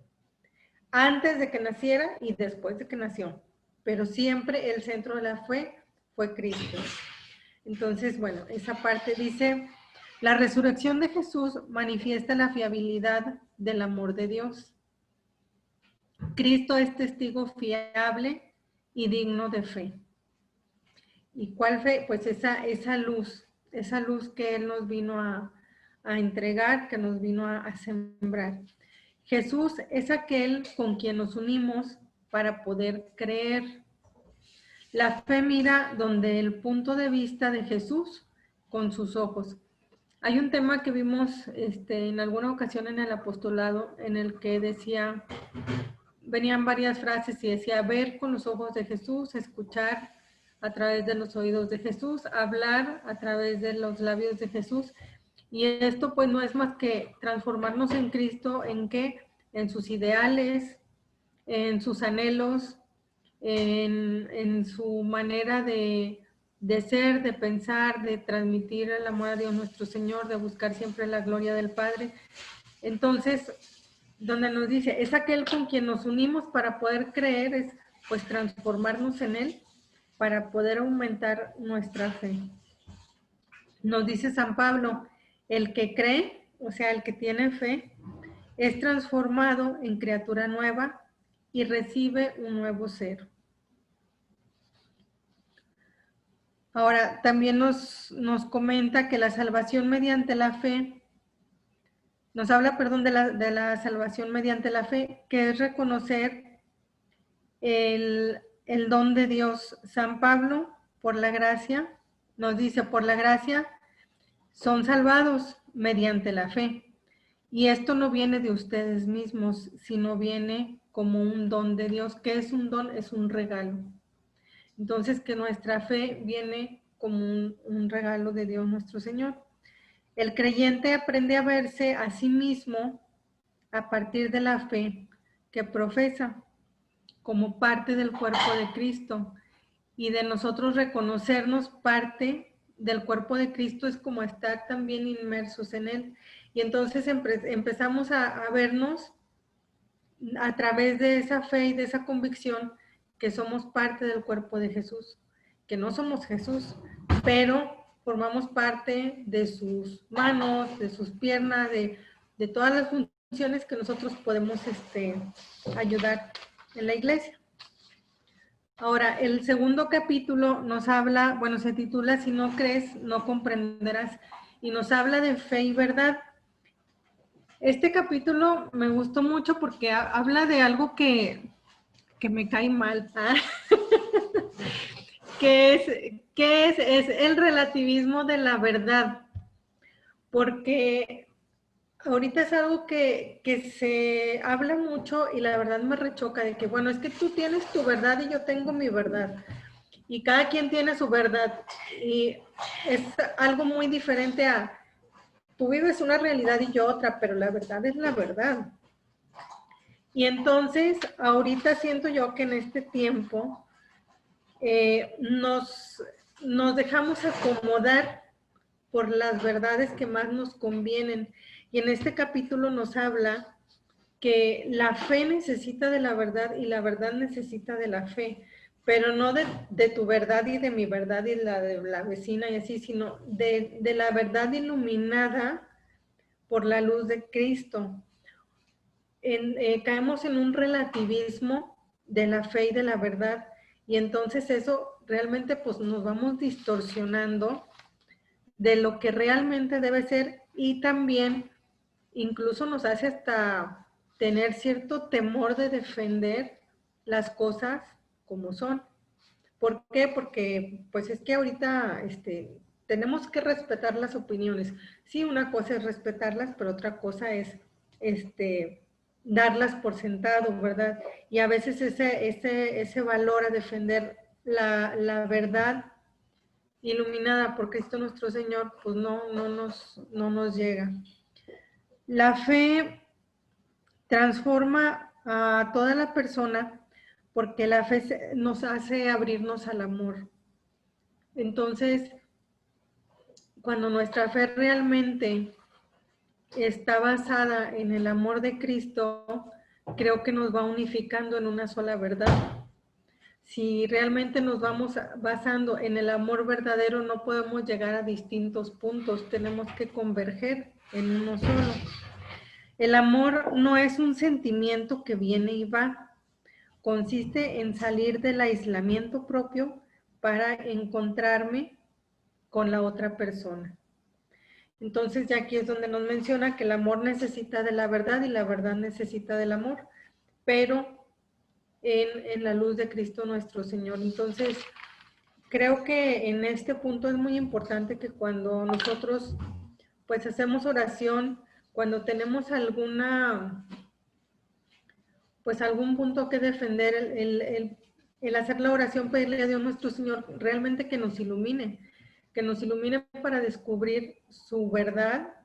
antes de que naciera y después de que nació, pero siempre el centro de la fe fue Cristo. Entonces, bueno, esa parte dice, la resurrección de Jesús manifiesta la fiabilidad del amor de Dios. Cristo es testigo fiable y digno de fe. ¿Y cuál fe? Pues esa luz que Él nos vino a entregar, que nos vino a sembrar. Jesús es aquel con quien nos unimos para poder creer. La fe mira donde el punto de vista de Jesús con sus ojos. Hay un tema que vimos en alguna ocasión en el apostolado en el que decía, venían varias frases y decía, ver con los ojos de Jesús, escuchar a través de los oídos de Jesús, hablar a través de los labios de Jesús. Y esto pues no es más que transformarnos en Cristo, ¿en qué? En sus ideales, en sus anhelos, en su manera de ser, de pensar, de transmitir el amor a Dios nuestro Señor, de buscar siempre la gloria del Padre. Entonces, donde nos dice, es aquel con quien nos unimos para poder creer, es pues transformarnos en Él, para poder aumentar nuestra fe. Nos dice San Pablo, el que cree, o sea, el que tiene fe, es transformado en criatura nueva y recibe un nuevo ser. Ahora, también nos comenta que la salvación mediante la fe, nos habla, perdón, de la salvación mediante la fe, que es reconocer el don de Dios. San Pablo, por la gracia, nos dice, por la gracia son salvados mediante la fe. Y esto no viene de ustedes mismos, sino viene como un don de Dios. ¿Qué es un don? Es un regalo. Entonces, que nuestra fe viene como un regalo de Dios nuestro Señor. El creyente aprende a verse a sí mismo a partir de la fe que profesa como parte del cuerpo de Cristo, y de nosotros reconocernos parte del cuerpo de Cristo es como estar también inmersos en Él. Y entonces empezamos a vernos a través de esa fe y de esa convicción que somos parte del cuerpo de Jesús, que no somos Jesús, pero formamos parte de sus manos, de sus piernas, de todas las funciones que nosotros podemos ayudar en la iglesia. Ahora, el segundo capítulo nos habla, bueno, se titula Si no crees, no comprenderás, y nos habla de fe y verdad. Este capítulo me gustó mucho porque habla de algo que me cae mal, ¿ah? que es el relativismo de la verdad, porque ahorita es algo que se habla mucho y la verdad me rechoca de que, bueno, es que tú tienes tu verdad y yo tengo mi verdad. Y cada quien tiene su verdad. Y es algo muy diferente a, tú vives una realidad y yo otra, pero la verdad es la verdad. Y entonces, ahorita siento yo que en este tiempo nos dejamos acomodar por las verdades que más nos convienen. Y en este capítulo nos habla que la fe necesita de la verdad y la verdad necesita de la fe, pero no de tu verdad y de mi verdad y la de la vecina y así, sino de la verdad iluminada por la luz de Cristo. Caemos en un relativismo de la fe y de la verdad, y entonces eso realmente pues nos vamos distorsionando de lo que realmente debe ser, y también incluso nos hace hasta tener cierto temor de defender las cosas como son. ¿Por qué? Porque pues es que ahorita tenemos que respetar las opiniones. Sí, una cosa es respetarlas, pero otra cosa es darlas por sentado, ¿verdad? Y a veces ese valor a defender la verdad iluminada por Cristo nuestro Señor, pues no nos llega. La fe transforma a toda la persona porque la fe nos hace abrirnos al amor. Entonces, cuando nuestra fe realmente está basada en el amor de Cristo, creo que nos va unificando en una sola verdad. Si realmente nos vamos basando en el amor verdadero, no podemos llegar a distintos puntos, tenemos que converger en uno solo. El amor no es un sentimiento que viene y va, consiste en salir del aislamiento propio para encontrarme con la otra persona. Entonces ya aquí es donde nos menciona que el amor necesita de la verdad y la verdad necesita del amor, pero en la luz de Cristo nuestro Señor. Entonces, creo que en este punto es muy importante que cuando nosotros pues hacemos oración, cuando tenemos pues algún punto que defender, el hacer la oración, pedirle a Dios nuestro Señor realmente que nos ilumine para descubrir su verdad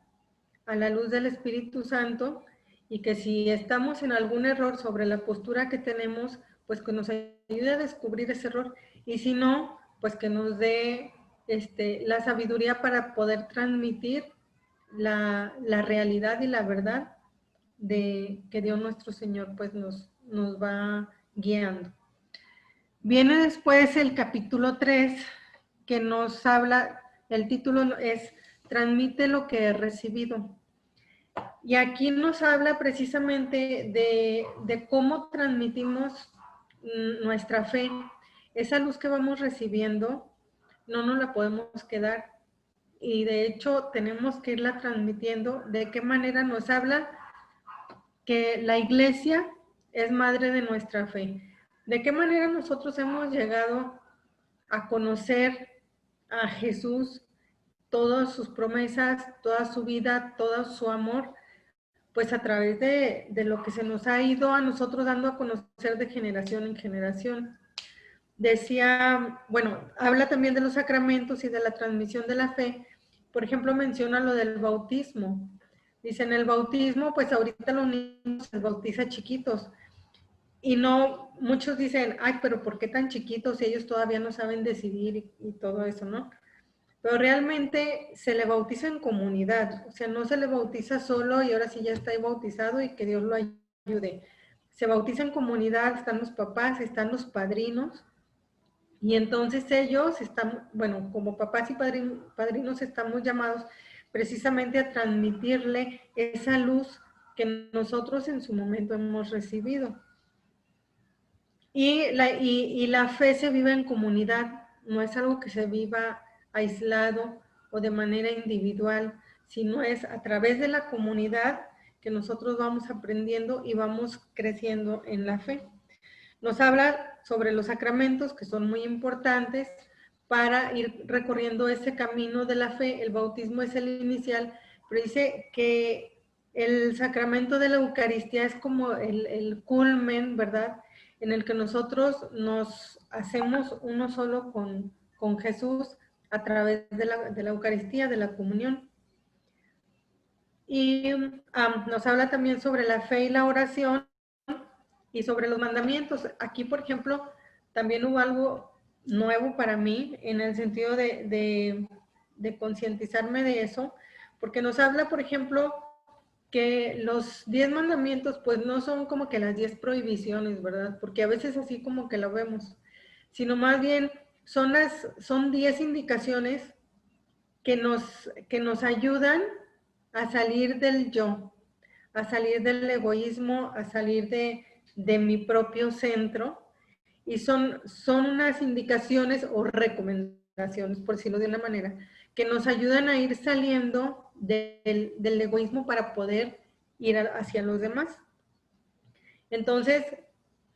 a la luz del Espíritu Santo, y que si estamos en algún error sobre la postura que tenemos, pues que nos ayude a descubrir ese error, y si no, pues que nos dé la sabiduría para poder transmitir la realidad y la verdad de que Dios nuestro Señor pues nos va guiando. Viene después el capítulo 3, que nos habla, el título es Transmite lo que he recibido. Y aquí nos habla precisamente de cómo transmitimos nuestra fe. Esa luz que vamos recibiendo no nos la podemos quedar, y de hecho tenemos que irla transmitiendo. ¿De qué manera nos habla? Que la iglesia es madre de nuestra fe. ¿De qué manera nosotros hemos llegado a conocer a Jesús, todas sus promesas, toda su vida, todo su amor? Pues a través de lo que se nos ha ido a nosotros dando a conocer de generación en generación. Decía, bueno, habla también de los sacramentos y de la transmisión de la fe. Por ejemplo, menciona lo del bautismo. Dice, en el bautismo, pues ahorita los niños se bautizan chiquitos. Y no, muchos dicen, ay, pero ¿por qué tan chiquitos si ellos todavía no saben decidir y todo eso, no? Pero realmente se le bautiza en comunidad, o sea, no se le bautiza solo y ahora sí ya está ahí bautizado y que Dios lo ayude. Se bautiza en comunidad, están los papás, están los padrinos, y entonces ellos están, bueno, como papás y padrinos estamos llamados precisamente a transmitirle esa luz que nosotros en su momento hemos recibido. Y la fe se vive en comunidad, no es algo que se viva aislado o de manera individual, sino es a través de la comunidad que nosotros vamos aprendiendo y vamos creciendo en la fe. Nos habla sobre los sacramentos, que son muy importantes para ir recorriendo ese camino de la fe. El bautismo es el inicial, pero dice que el sacramento de la Eucaristía es como el culmen, ¿verdad?, en el que nosotros nos hacemos uno solo con Jesús a través de la Eucaristía, de la comunión. Y nos habla también sobre la fe y la oración y sobre los mandamientos. Aquí, por ejemplo, también hubo algo nuevo para mí en el sentido de concientizarme de eso, porque nos habla, por ejemplo, que los 10 mandamientos pues no son como que las 10 prohibiciones, ¿verdad? Porque a veces así como que lo vemos, sino más bien son 10 indicaciones que nos ayudan a salir del yo, a salir del egoísmo, a salir de mi propio centro, y son unas indicaciones o recomendaciones, por decirlo de una manera, que nos ayudan a ir saliendo del egoísmo para poder ir hacia los demás. Entonces,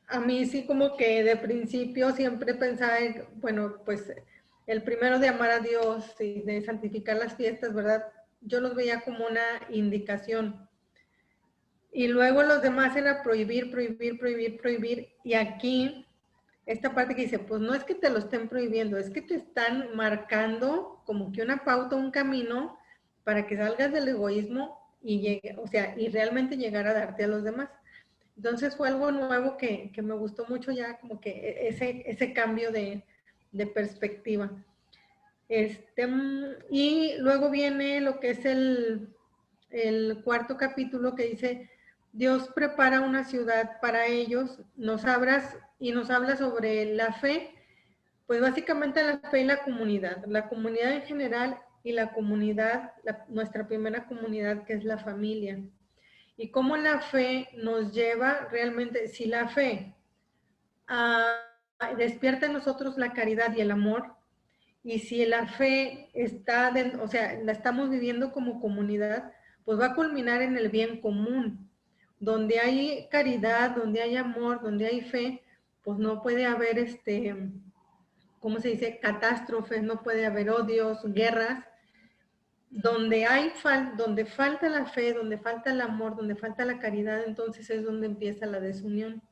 a mí sí como que de principio siempre pensaba, bueno, pues el primero de amar a Dios y de santificar las fiestas, ¿verdad? Yo los veía como una indicación. Y luego los demás era prohibir, prohibir, prohibir, prohibir. Y aquí, esta parte que dice, pues no es que te lo estén prohibiendo, es que te están marcando como que una pauta, un camino para que salgas del egoísmo y llegue, o sea, y realmente llegar a darte a los demás. Entonces fue algo nuevo que me gustó mucho ya, como que ese cambio de perspectiva. Y luego viene lo que es el cuarto capítulo que dice, Dios prepara una ciudad para ellos, nos habla sobre la fe, pues básicamente la fe y la comunidad en general y la comunidad, nuestra primera comunidad que es la familia. Y cómo la fe nos lleva realmente, si la fe despierta en nosotros la caridad y el amor, y si la fe o sea, la estamos viviendo como comunidad, pues va a culminar en el bien común. Donde hay caridad, donde hay amor, donde hay fe, pues no puede haber, ¿cómo se dice? Catástrofes, no puede haber odios, guerras. Donde falta la fe, donde falta el amor, donde falta la caridad, entonces es donde empieza la desunión.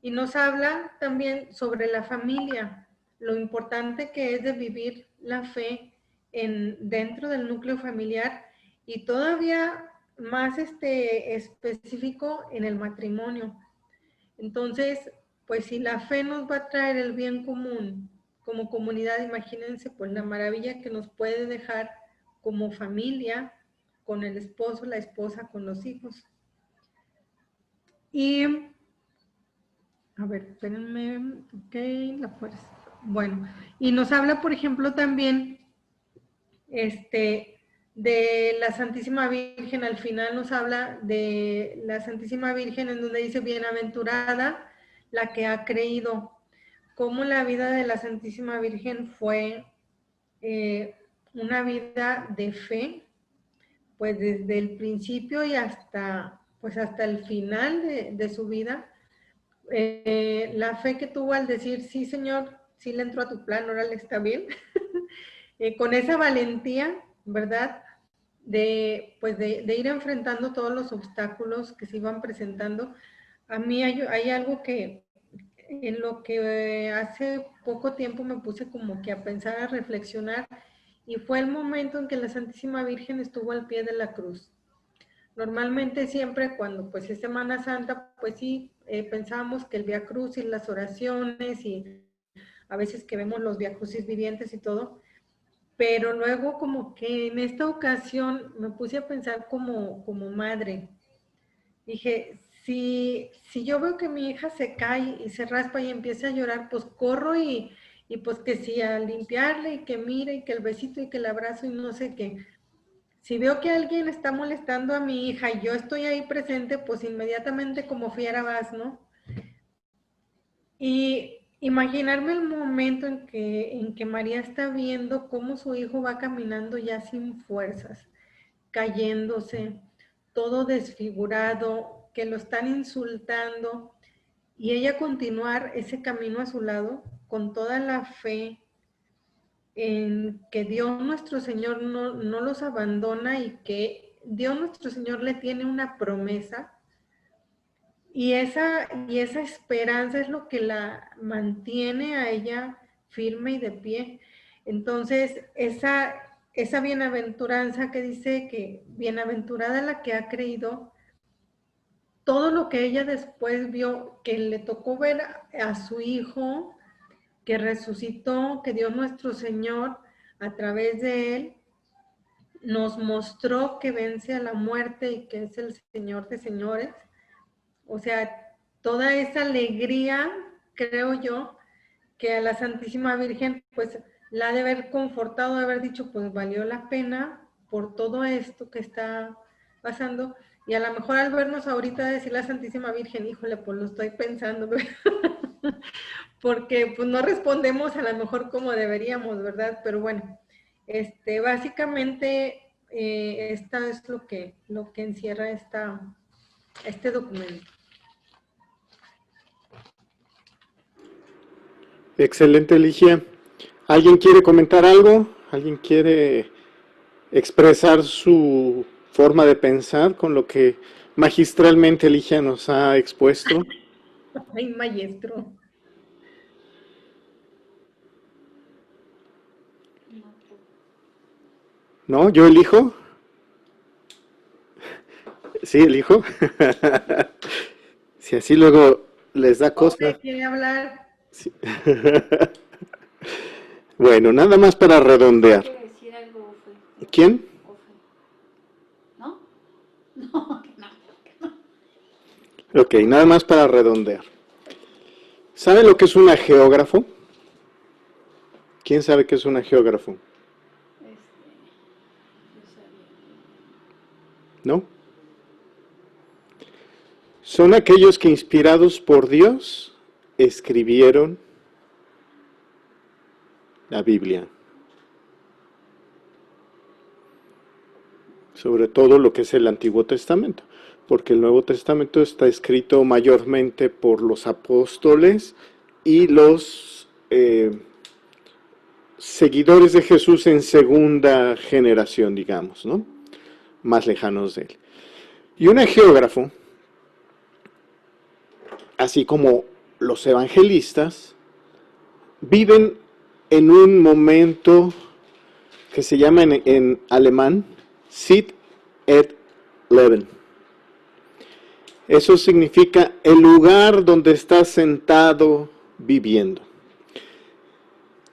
Y nos habla también sobre la familia, lo importante que es de vivir la fe dentro del núcleo familiar y todavía más específico en el matrimonio. Entonces, pues si la fe nos va a traer el bien común como comunidad, imagínense pues la maravilla que nos puede dejar como familia, con el esposo, la esposa, con los hijos. Y, a ver, espérenme, ok, la fuerza. Bueno, y nos habla, por ejemplo, también, de la Santísima Virgen. Al final nos habla de la Santísima Virgen, en donde dice, bienaventurada la que ha creído. Cómo la vida de la Santísima Virgen fue una vida de fe, pues desde el principio y hasta el final de su vida. La fe que tuvo al decir, sí Señor, sí le entró a tu plan, órale, está bien. Con esa valentía, ¿verdad? De ir enfrentando todos los obstáculos que se iban presentando. A mí hay algo que en lo que hace poco tiempo me puse como que a pensar, a reflexionar, y fue el momento en que la Santísima Virgen estuvo al pie de la cruz. Normalmente siempre cuando pues es Semana Santa, pues sí, pensábamos que el Vía Crucis, las oraciones y a veces que vemos los Vía Crucis vivientes y todo, pero luego como que en esta ocasión me puse a pensar como madre. Dije, si yo veo que mi hija se cae y se raspa y empieza a llorar, pues corro y pues que sí, a limpiarle y que mire y que el besito y que el abrazo y no sé qué. Si veo que alguien está molestando a mi hija y yo estoy ahí presente, pues inmediatamente como fiera vas, ¿no? Y imaginarme el momento en que María está viendo cómo su hijo va caminando ya sin fuerzas, cayéndose, todo desfigurado, que lo están insultando, y ella continuar ese camino a su lado con toda la fe en que Dios nuestro Señor no los abandona y que Dios nuestro Señor le tiene una promesa. Y esa esperanza es lo que la mantiene a ella firme y de pie. Entonces, esa bienaventuranza que dice que bienaventurada la que ha creído, todo lo que ella después vio, que le tocó ver a su hijo, que resucitó, que Dios nuestro Señor, a través de él, nos mostró que vence a la muerte y que es el Señor de señores. O sea, toda esa alegría, creo yo, que a la Santísima Virgen, pues, la ha de haber confortado, de haber dicho, pues, valió la pena por todo esto que está pasando. Y a lo mejor al vernos ahorita decir la Santísima Virgen, híjole, pues lo estoy pensando, porque pues no respondemos a lo mejor como deberíamos, ¿verdad? Pero bueno, básicamente esta es lo que encierra este documento. Excelente, Ligia. ¿Alguien quiere comentar algo? ¿Alguien quiere expresar su forma de pensar con lo que magistralmente Ligia nos ha expuesto. Ay, maestro. ¿No? ¿Yo elijo? Sí, elijo. Si así luego les da cosa. ¿Quiere hablar? Sí. Bueno, nada más para redondear. ¿Quiere decir algo, Ofe? ¿Quién? Ofe. ¿No? No, que no. Ok, nada más para redondear. ¿Saben lo que es una geógrafo? ¿Quién sabe qué es una geógrafo? ¿No? Son aquellos que, inspirados por Dios, escribieron la Biblia. Sobre todo lo que es el Antiguo Testamento, porque el Nuevo Testamento está escrito mayormente por los apóstoles y los seguidores de Jesús en segunda generación, digamos, ¿no? Más lejanos de él. Y un geógrafo, así como los evangelistas, viven en un momento que se llama en alemán Sit et Leben. Eso significa el lugar donde estás sentado viviendo.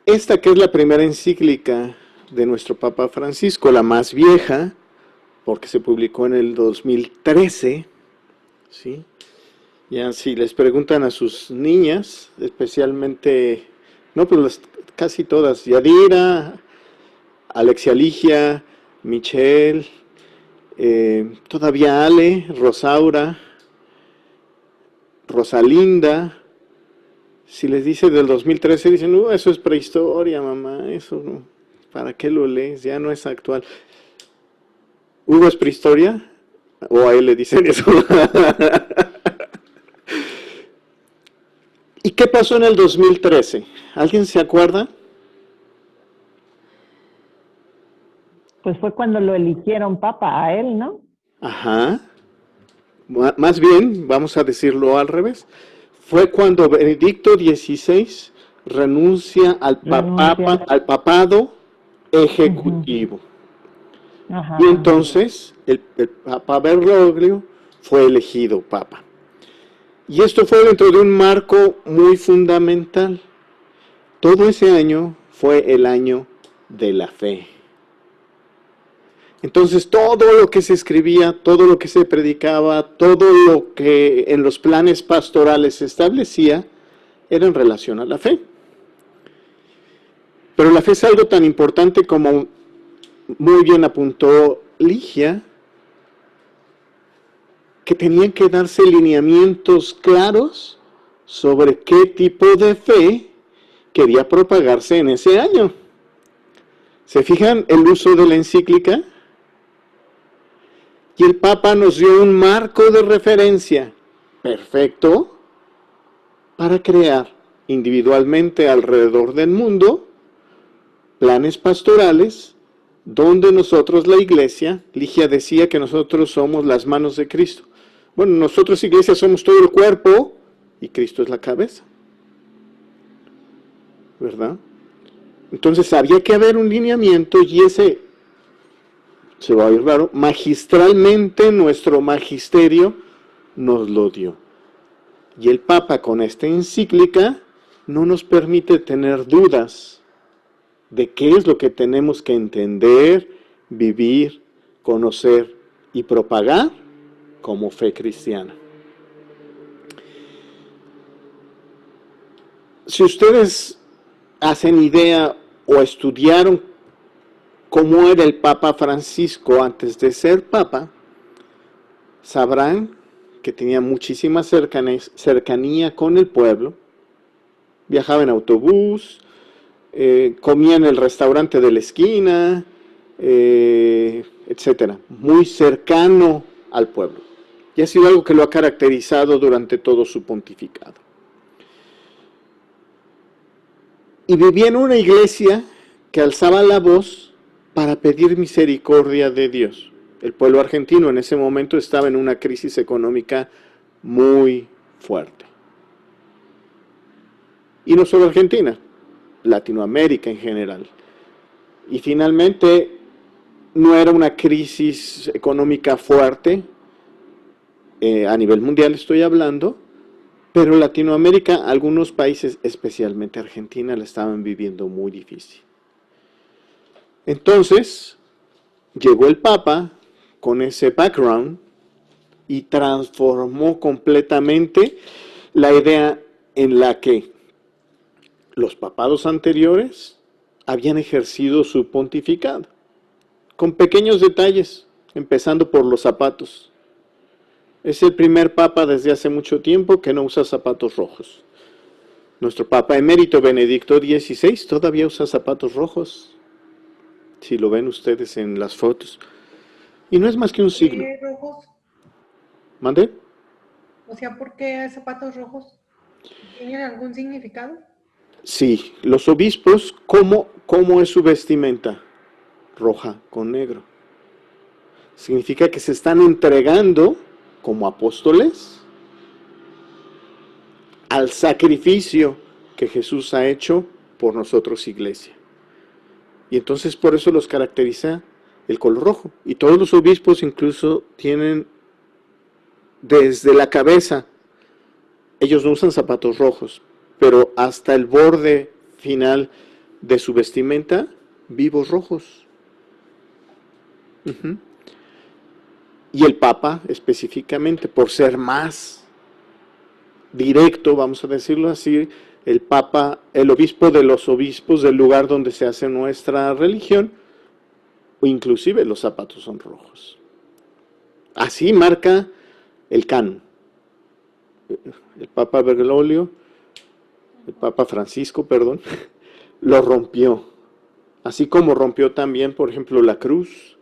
Esta que es la primera encíclica de nuestro Papa Francisco, la más vieja, porque se publicó en el 2013, ¿sí? Ya si les preguntan a sus niñas, especialmente, no, pues casi todas, Yadira, Alexia Ligia, Michelle, todavía Ale, Rosaura, Rosalinda, si les dice del 2013, dicen, eso es prehistoria, mamá, eso no, ¿para qué lo lees? Ya no es actual. ¿Hugo es prehistoria? ¿O a él le dicen eso? ¿Y qué pasó en el 2013? ¿Alguien se acuerda? Pues fue cuando lo eligieron papa a él, ¿no? Ajá. Más bien, vamos a decirlo al revés. Fue cuando Benedicto XVI renuncia al papado ejecutivo. Ajá. Y entonces el Papa Bergoglio fue elegido papa. Y esto fue dentro de un marco muy fundamental. Todo ese año fue el año de la fe. Entonces todo lo que se escribía, todo lo que se predicaba, todo lo que en los planes pastorales se establecía, era en relación a la fe. Pero la fe es algo tan importante como muy bien apuntó Ligia, que tenían que darse lineamientos claros sobre qué tipo de fe quería propagarse en ese año. ¿Se fijan el uso de la encíclica? Y el Papa nos dio un marco de referencia perfecto para crear individualmente alrededor del mundo planes pastorales donde nosotros, la iglesia, Ligia decía que nosotros somos las manos de Cristo. Bueno, nosotros, iglesia, somos todo el cuerpo y Cristo es la cabeza. ¿Verdad? Entonces había que haber un lineamiento y ese, se va a oír raro, magistralmente nuestro magisterio nos lo dio. Y el Papa con esta encíclica no nos permite tener dudas de qué es lo que tenemos que entender, vivir, conocer y propagar como fe cristiana. Si ustedes hacen idea o estudiaron cómo era el Papa Francisco antes de ser Papa, sabrán que tenía muchísima cercanía con el pueblo, viajaba en autobús, comía en el restaurante de la esquina, etcétera, muy cercano al pueblo. Y ha sido algo que lo ha caracterizado durante todo su pontificado. Y vivía en una iglesia que alzaba la voz para pedir misericordia de Dios. El pueblo argentino en ese momento estaba en una crisis económica muy fuerte. Y no solo Argentina, Latinoamérica en general. Y finalmente no era una crisis económica fuerte, a nivel mundial estoy hablando, pero Latinoamérica, algunos países, especialmente Argentina, la estaban viviendo muy difícil. Entonces, llegó el Papa con ese background y transformó completamente la idea en la que los papados anteriores habían ejercido su pontificado, con pequeños detalles, empezando por los zapatos. Es el primer papa desde hace mucho tiempo que no usa zapatos rojos. Nuestro papa emérito Benedicto XVI todavía usa zapatos rojos, si lo ven ustedes en las fotos. Y no es más que un signo. ¿Por qué rojos? ¿Mande? O sea, ¿por qué zapatos rojos? ¿Tienen algún significado? Sí, los obispos, ¿cómo es su vestimenta? Roja con negro. Significa que se están entregando como apóstoles al sacrificio que Jesús ha hecho por nosotros, iglesia. Y entonces por eso los caracteriza el color rojo. Y todos los obispos incluso tienen desde la cabeza, ellos no usan zapatos rojos, pero hasta el borde final de su vestimenta, vivos rojos. Y el Papa, específicamente, por ser más directo, vamos a decirlo así, el Papa, el obispo de los obispos del lugar donde se hace nuestra religión, o inclusive los zapatos son rojos. Así marca el canon. El Papa Bergoglio, el Papa Francisco, perdón, lo rompió. Así como rompió también, por ejemplo, la cruz.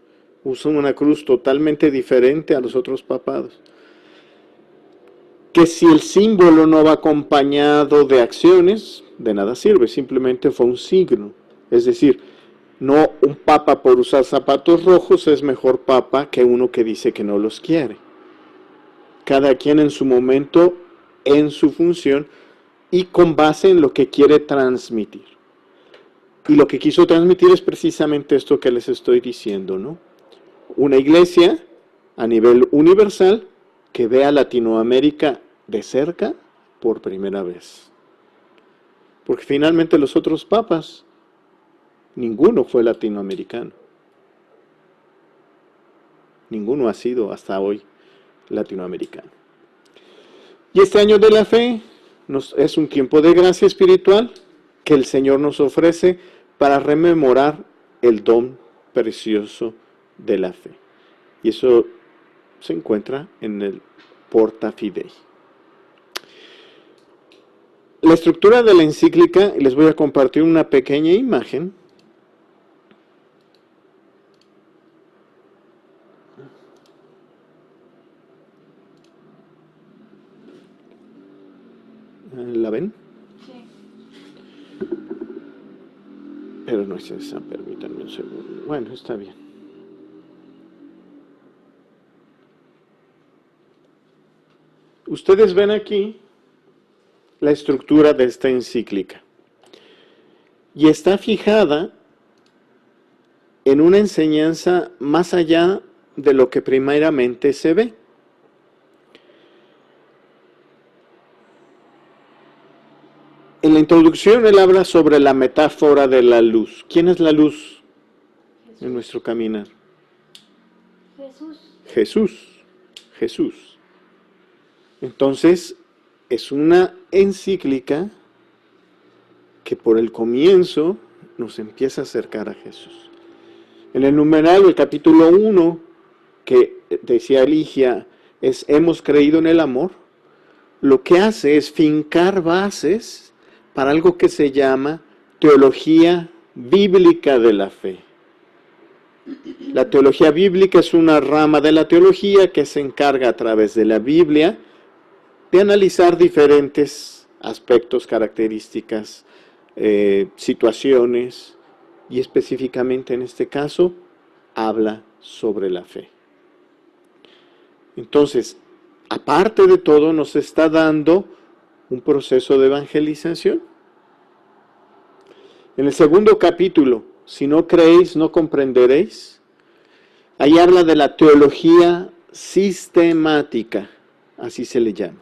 Usa una cruz totalmente diferente a los otros papados. Que si el símbolo no va acompañado de acciones, de nada sirve, simplemente fue un signo. Es decir, no un papa por usar zapatos rojos es mejor papa que uno que dice que no los quiere. Cada quien en su momento, en su función y con base en lo que quiere transmitir. Y lo que quiso transmitir es precisamente esto que les estoy diciendo, ¿no? Una iglesia a nivel universal que vea a Latinoamérica de cerca por primera vez. Porque finalmente los otros papas, ninguno fue latinoamericano. Ninguno ha sido hasta hoy latinoamericano. Y este año de la fe es un tiempo de gracia espiritual que el Señor nos ofrece para rememorar el don precioso de la fe. Y eso se encuentra en el Porta Fidei. La estructura de la encíclica, les voy a compartir una pequeña imagen. ¿La ven? Sí. Pero no es esa, permítanme un segundo. Bueno, está bien. Ustedes ven aquí la estructura de esta encíclica. Y está fijada en una enseñanza más allá de lo que primeramente se ve. En la introducción él habla sobre la metáfora de la luz. ¿Quién es la luz en nuestro caminar? Jesús. Entonces, es una encíclica que por el comienzo nos empieza a acercar a Jesús. En el numeral del capítulo 1, que decía Ligia, es hemos creído en el amor, lo que hace es fincar bases para algo que se llama teología bíblica de la fe. La teología bíblica es una rama de la teología que se encarga a través de la Biblia de analizar diferentes aspectos, características, situaciones, y específicamente en este caso, habla sobre la fe. Entonces, aparte de todo, nos está dando un proceso de evangelización. En el segundo capítulo, si no creéis, no comprenderéis, ahí habla de la teología sistemática, así se le llama.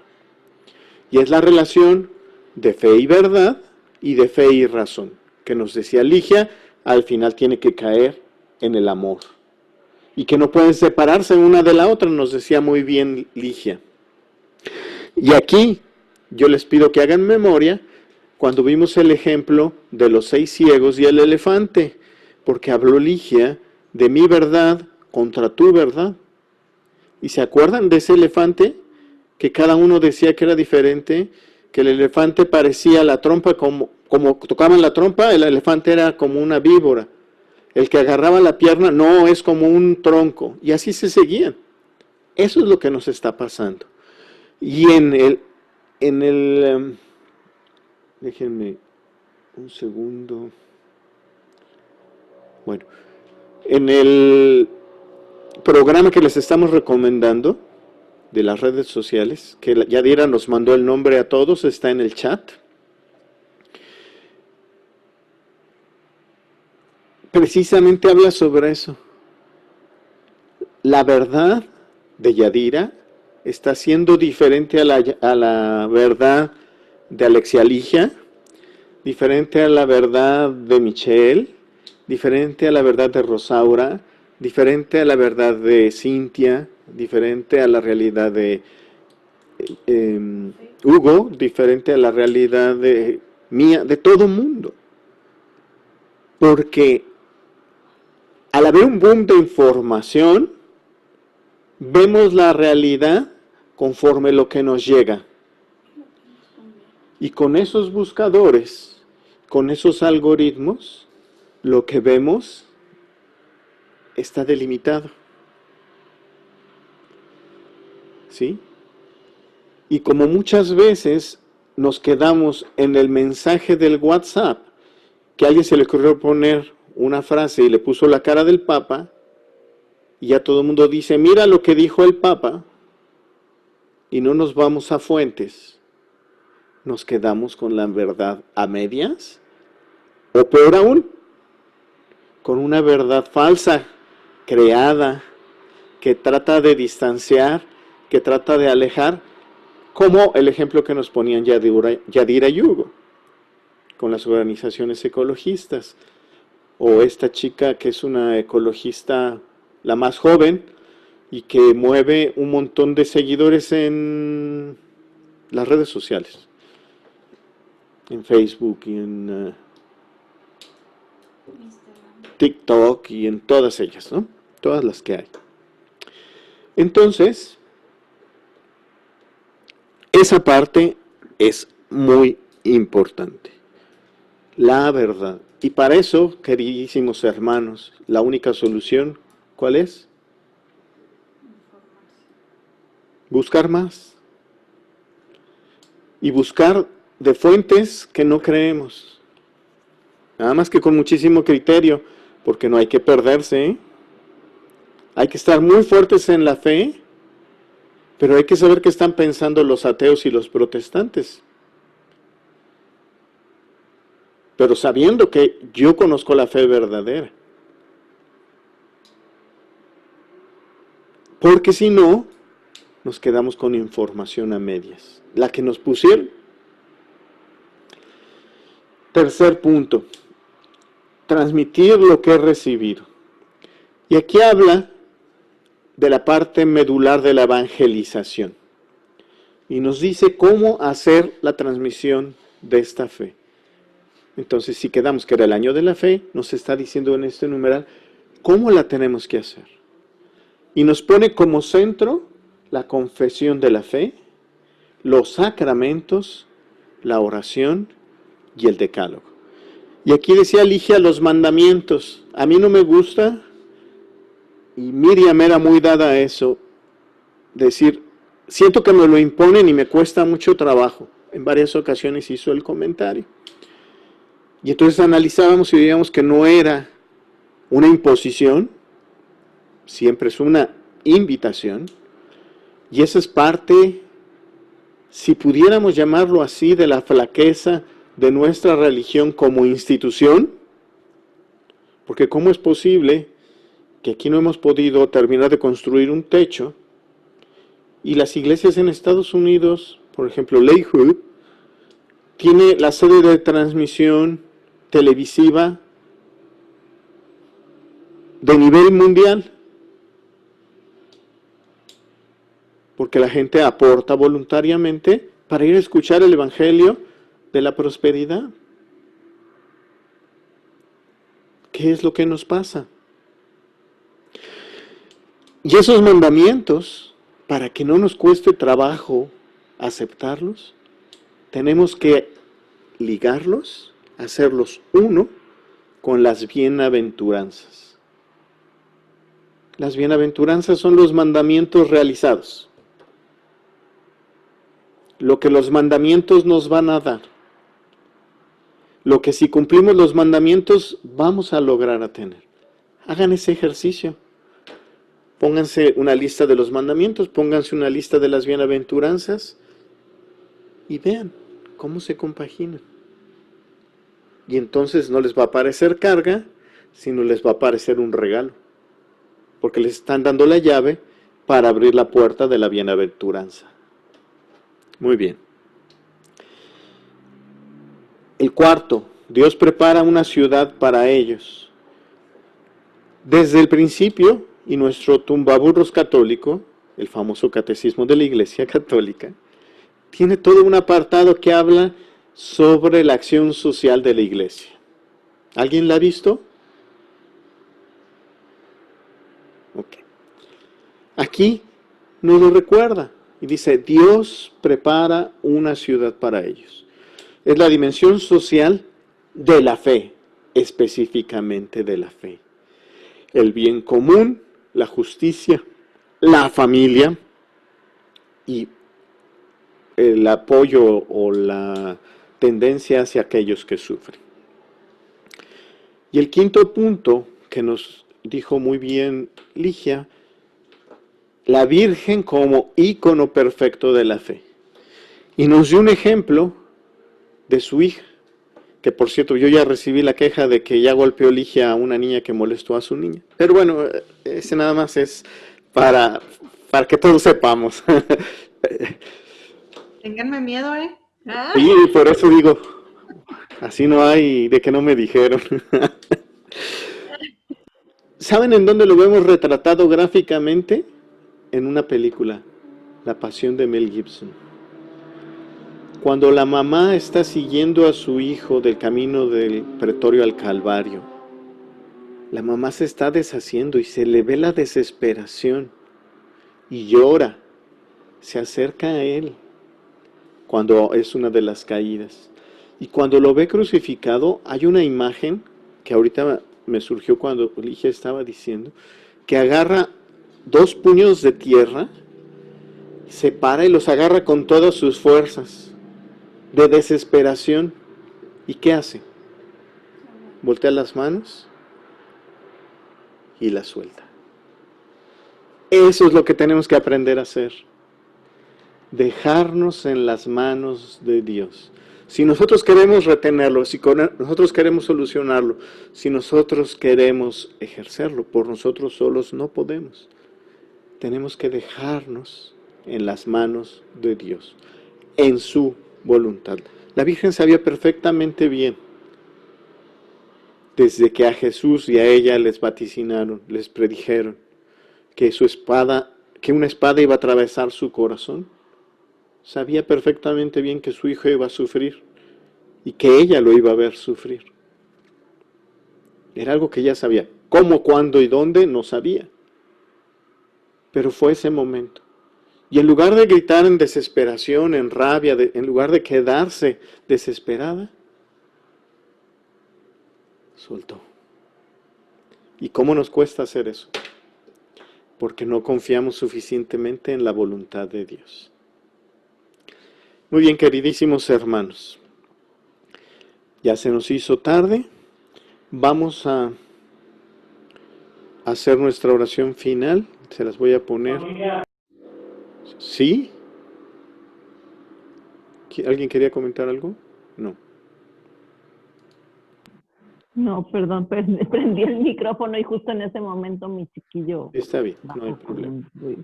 Y es la relación de fe y verdad y de fe y razón, que nos decía Ligia, al final tiene que caer en el amor. Y que no pueden separarse una de la otra, nos decía muy bien Ligia. Y aquí yo les pido que hagan memoria cuando vimos el ejemplo de los 6 ciegos y el elefante, porque habló Ligia de mi verdad contra tu verdad. ¿Y se acuerdan de ese elefante? Que cada uno decía que era diferente, que el elefante parecía la trompa, como tocaban la trompa, el elefante era como una víbora. El que agarraba la pierna, no, es como un tronco. Y así se seguían. Eso es lo que nos está pasando. Y déjenme un segundo. Bueno, en el programa que les estamos recomendando de las redes sociales, que Yadira nos mandó el nombre a todos, está en el chat. Precisamente habla sobre eso. La verdad de Yadira está siendo diferente a la verdad de Alexia Ligia, diferente a la verdad de Michelle, diferente a la verdad de Rosaura, diferente a la verdad de Cintia, diferente a la realidad de Hugo, diferente a la realidad de mía, de todo mundo. Porque al haber un boom de información, vemos la realidad conforme lo que nos llega. Y con esos buscadores, con esos algoritmos, lo que vemos está delimitado. ¿Sí? Y como muchas veces nos quedamos en el mensaje del WhatsApp, que a alguien se le ocurrió poner una frase y le puso la cara del Papa, y ya todo el mundo dice, mira lo que dijo el Papa, y no nos vamos a fuentes, nos quedamos con la verdad a medias, o peor aún, con una verdad falsa, creada, que trata de distanciar, que trata de alejar, como el ejemplo que nos ponían Yadira y Hugo, con las organizaciones ecologistas, o esta chica que es una ecologista, la más joven, y que mueve un montón de seguidores en las redes sociales, en Facebook y en TikTok y en todas ellas, ¿no? Todas las que hay. Entonces, esa parte es muy importante. La verdad. Y para eso, queridísimos hermanos, la única solución, ¿cuál es? Buscar más. Y buscar de fuentes que no creemos. Nada más que con muchísimo criterio, porque no hay que perderse, ¿eh? Hay que estar muy fuertes en la fe, pero hay que saber qué están pensando los ateos y los protestantes. Pero sabiendo que yo conozco la fe verdadera. Porque si no, nos quedamos con información a medias. La que nos pusieron. Tercer punto. Transmitir lo que he recibido. Y aquí habla de la parte medular de la evangelización. Y nos dice cómo hacer la transmisión de esta fe. Entonces, si quedamos que era el año de la fe, nos está diciendo en este numeral cómo la tenemos que hacer. Y nos pone como centro la confesión de la fe, los sacramentos, la oración y el decálogo. Y aquí decía Ligia los mandamientos. A mí no me gusta, y Miriam era muy dada a eso, decir, siento que me lo imponen y me cuesta mucho trabajo. En varias ocasiones hizo el comentario. Y entonces analizábamos y veíamos que no era una imposición, siempre es una invitación, Y esa es parte, si pudiéramos llamarlo así, de la flaqueza de nuestra religión como institución, porque ¿cómo es posible que aquí no hemos podido terminar de construir un techo y las iglesias en Estados Unidos, por ejemplo, Lakewood, tiene la sede de transmisión televisiva de nivel mundial? Porque la gente aporta voluntariamente para ir a escuchar el evangelio de la prosperidad. ¿Qué es lo que nos pasa? Y esos mandamientos, para que no nos cueste trabajo aceptarlos, tenemos que ligarlos, hacerlos uno con las bienaventuranzas. Las bienaventuranzas son los mandamientos realizados. Lo que los mandamientos nos van a dar. Lo que si cumplimos los mandamientos vamos a lograr a tener. Hagan ese ejercicio. Pónganse una lista de los mandamientos, pónganse una lista de las bienaventuranzas y vean cómo se compaginan. Y entonces no les va a parecer carga, sino les va a parecer un regalo. Porque les están dando la llave para abrir la puerta de la bienaventuranza. Muy bien. El cuarto, Dios prepara una ciudad para ellos. Desde el principio, y nuestro tumbaburros católico, el famoso catecismo de la Iglesia Católica, tiene todo un apartado que habla sobre la acción social de la Iglesia. ¿Alguien la ha visto? Ok. Aquí nos lo recuerda y dice, Dios prepara una ciudad para ellos. Es la dimensión social de la fe, específicamente de la fe. El bien común, la justicia, la familia y el apoyo o la tendencia hacia aquellos que sufren. Y el quinto punto que nos dijo muy bien Ligia, la Virgen como ícono perfecto de la fe. Y nos dio un ejemplo de su hija, que por cierto yo ya recibí la queja de que ya golpeó Ligia a una niña que molestó a su niña. Pero bueno, ese nada más es para que todos sepamos. Ténganme miedo, ¿eh? ¡Ah! Y por eso digo, así no hay de que no me dijeron. ¿Saben en dónde lo vemos retratado gráficamente? En una película, La Pasión de Mel Gibson. Cuando la mamá está siguiendo a su hijo del camino del pretorio al Calvario, la mamá se está deshaciendo y se le ve la desesperación y llora, se acerca a él cuando es una de las caídas. Y cuando lo ve crucificado, hay una imagen que ahorita me surgió cuando Ligia estaba diciendo, que agarra 2 puños de tierra, se para y los agarra con todas sus fuerzas, de desesperación. ¿Y qué hace? Voltea las manos y las suelta. Eso es lo que tenemos que aprender a hacer. Dejarnos en las manos de Dios. Si nosotros queremos retenerlo, si nosotros queremos solucionarlo, si nosotros queremos ejercerlo, por nosotros solos no podemos. Tenemos que dejarnos en las manos de Dios, en su voluntad. La Virgen sabía perfectamente bien, desde que a Jesús y a ella les vaticinaron, les predijeron que una espada iba a atravesar su corazón. Sabía perfectamente bien que su hijo iba a sufrir y que ella lo iba a ver sufrir. Era algo que ella sabía. ¿Cómo, cuándo y dónde? No sabía. Pero fue ese momento. Y en lugar de gritar en desesperación, en rabia, en lugar de quedarse desesperada, soltó. ¿Y cómo nos cuesta hacer eso? Porque no confiamos suficientemente en la voluntad de Dios. Muy bien, queridísimos hermanos. Ya se nos hizo tarde. Vamos a hacer nuestra oración final. Se las voy a poner. ¿Sí? ¿Alguien quería comentar algo? No. No, perdón, prendí el micrófono y justo en ese momento mi chiquillo Está bien, no hay bajó con problema. un ruido.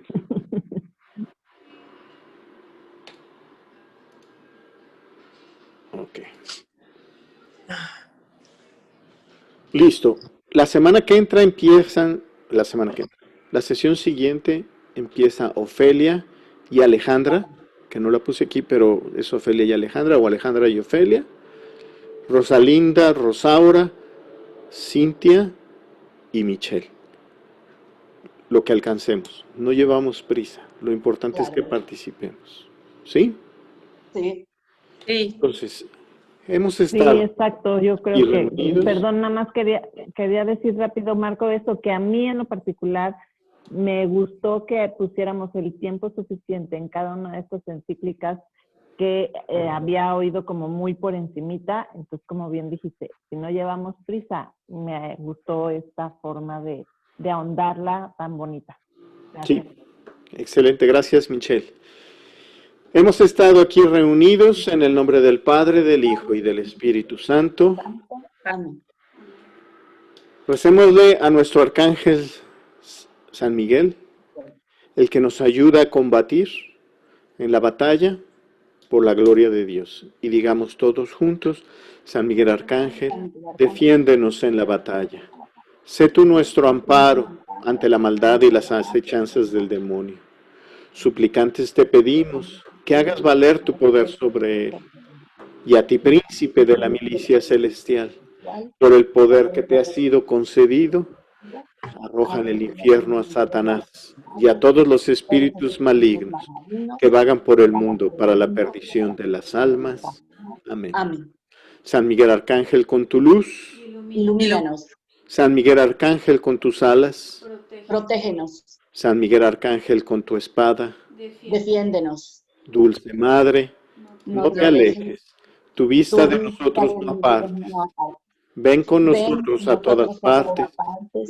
Ok. Listo. La semana que entra la sesión siguiente empieza Ofelia y Alejandra, que no la puse aquí, pero es Ofelia y Alejandra, o Alejandra y Ofelia. Rosalinda, Rosaura, Cintia y Michelle. Lo que alcancemos. No llevamos prisa. Lo importante es que participemos. ¿Sí? Sí. Entonces, hemos Sí, estado exacto. Yo y creo que, reunidos. perdón, nada más quería decir rápido, Marco, esto, que a mí en lo particular me gustó que pusiéramos el tiempo suficiente en cada una de estas encíclicas que había oído como muy por encimita. Entonces, como bien dijiste, si no llevamos prisa, me gustó esta forma de ahondarla tan bonita. Gracias. Sí, excelente. Gracias, Michelle. Hemos estado aquí reunidos en el nombre del Padre, del Hijo y del Espíritu Santo. Amén. Recémosle a nuestro arcángel San Miguel, el que nos ayuda a combatir en la batalla por la gloria de Dios. Y digamos todos juntos: San Miguel Arcángel, defiéndenos en la batalla. Sé tú nuestro amparo ante la maldad y las acechanzas del demonio. Suplicantes te pedimos que hagas valer tu poder sobre él. Y a ti, príncipe de la milicia celestial, por el poder que te ha sido concedido, arroja en el infierno a Satanás y a todos los espíritus malignos que vagan por el mundo para la perdición de las almas. Amén. Amén. San Miguel Arcángel, con tu luz. Ilumínanos, San Miguel Arcángel, con tus alas. protégenos, San Miguel Arcángel, con tu espada. defiéndenos. Dulce Madre, no te alejes. Tu vista de nosotros no apartes. Ven con nosotros a todas partes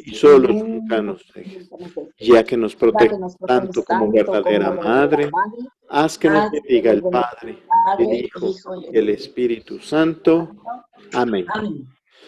y solos nunca nos dejes. Ya que nos proteges tanto como verdadera Madre, haz que nos bendiga el Padre, el Hijo y el Espíritu Santo. Amén. Amén.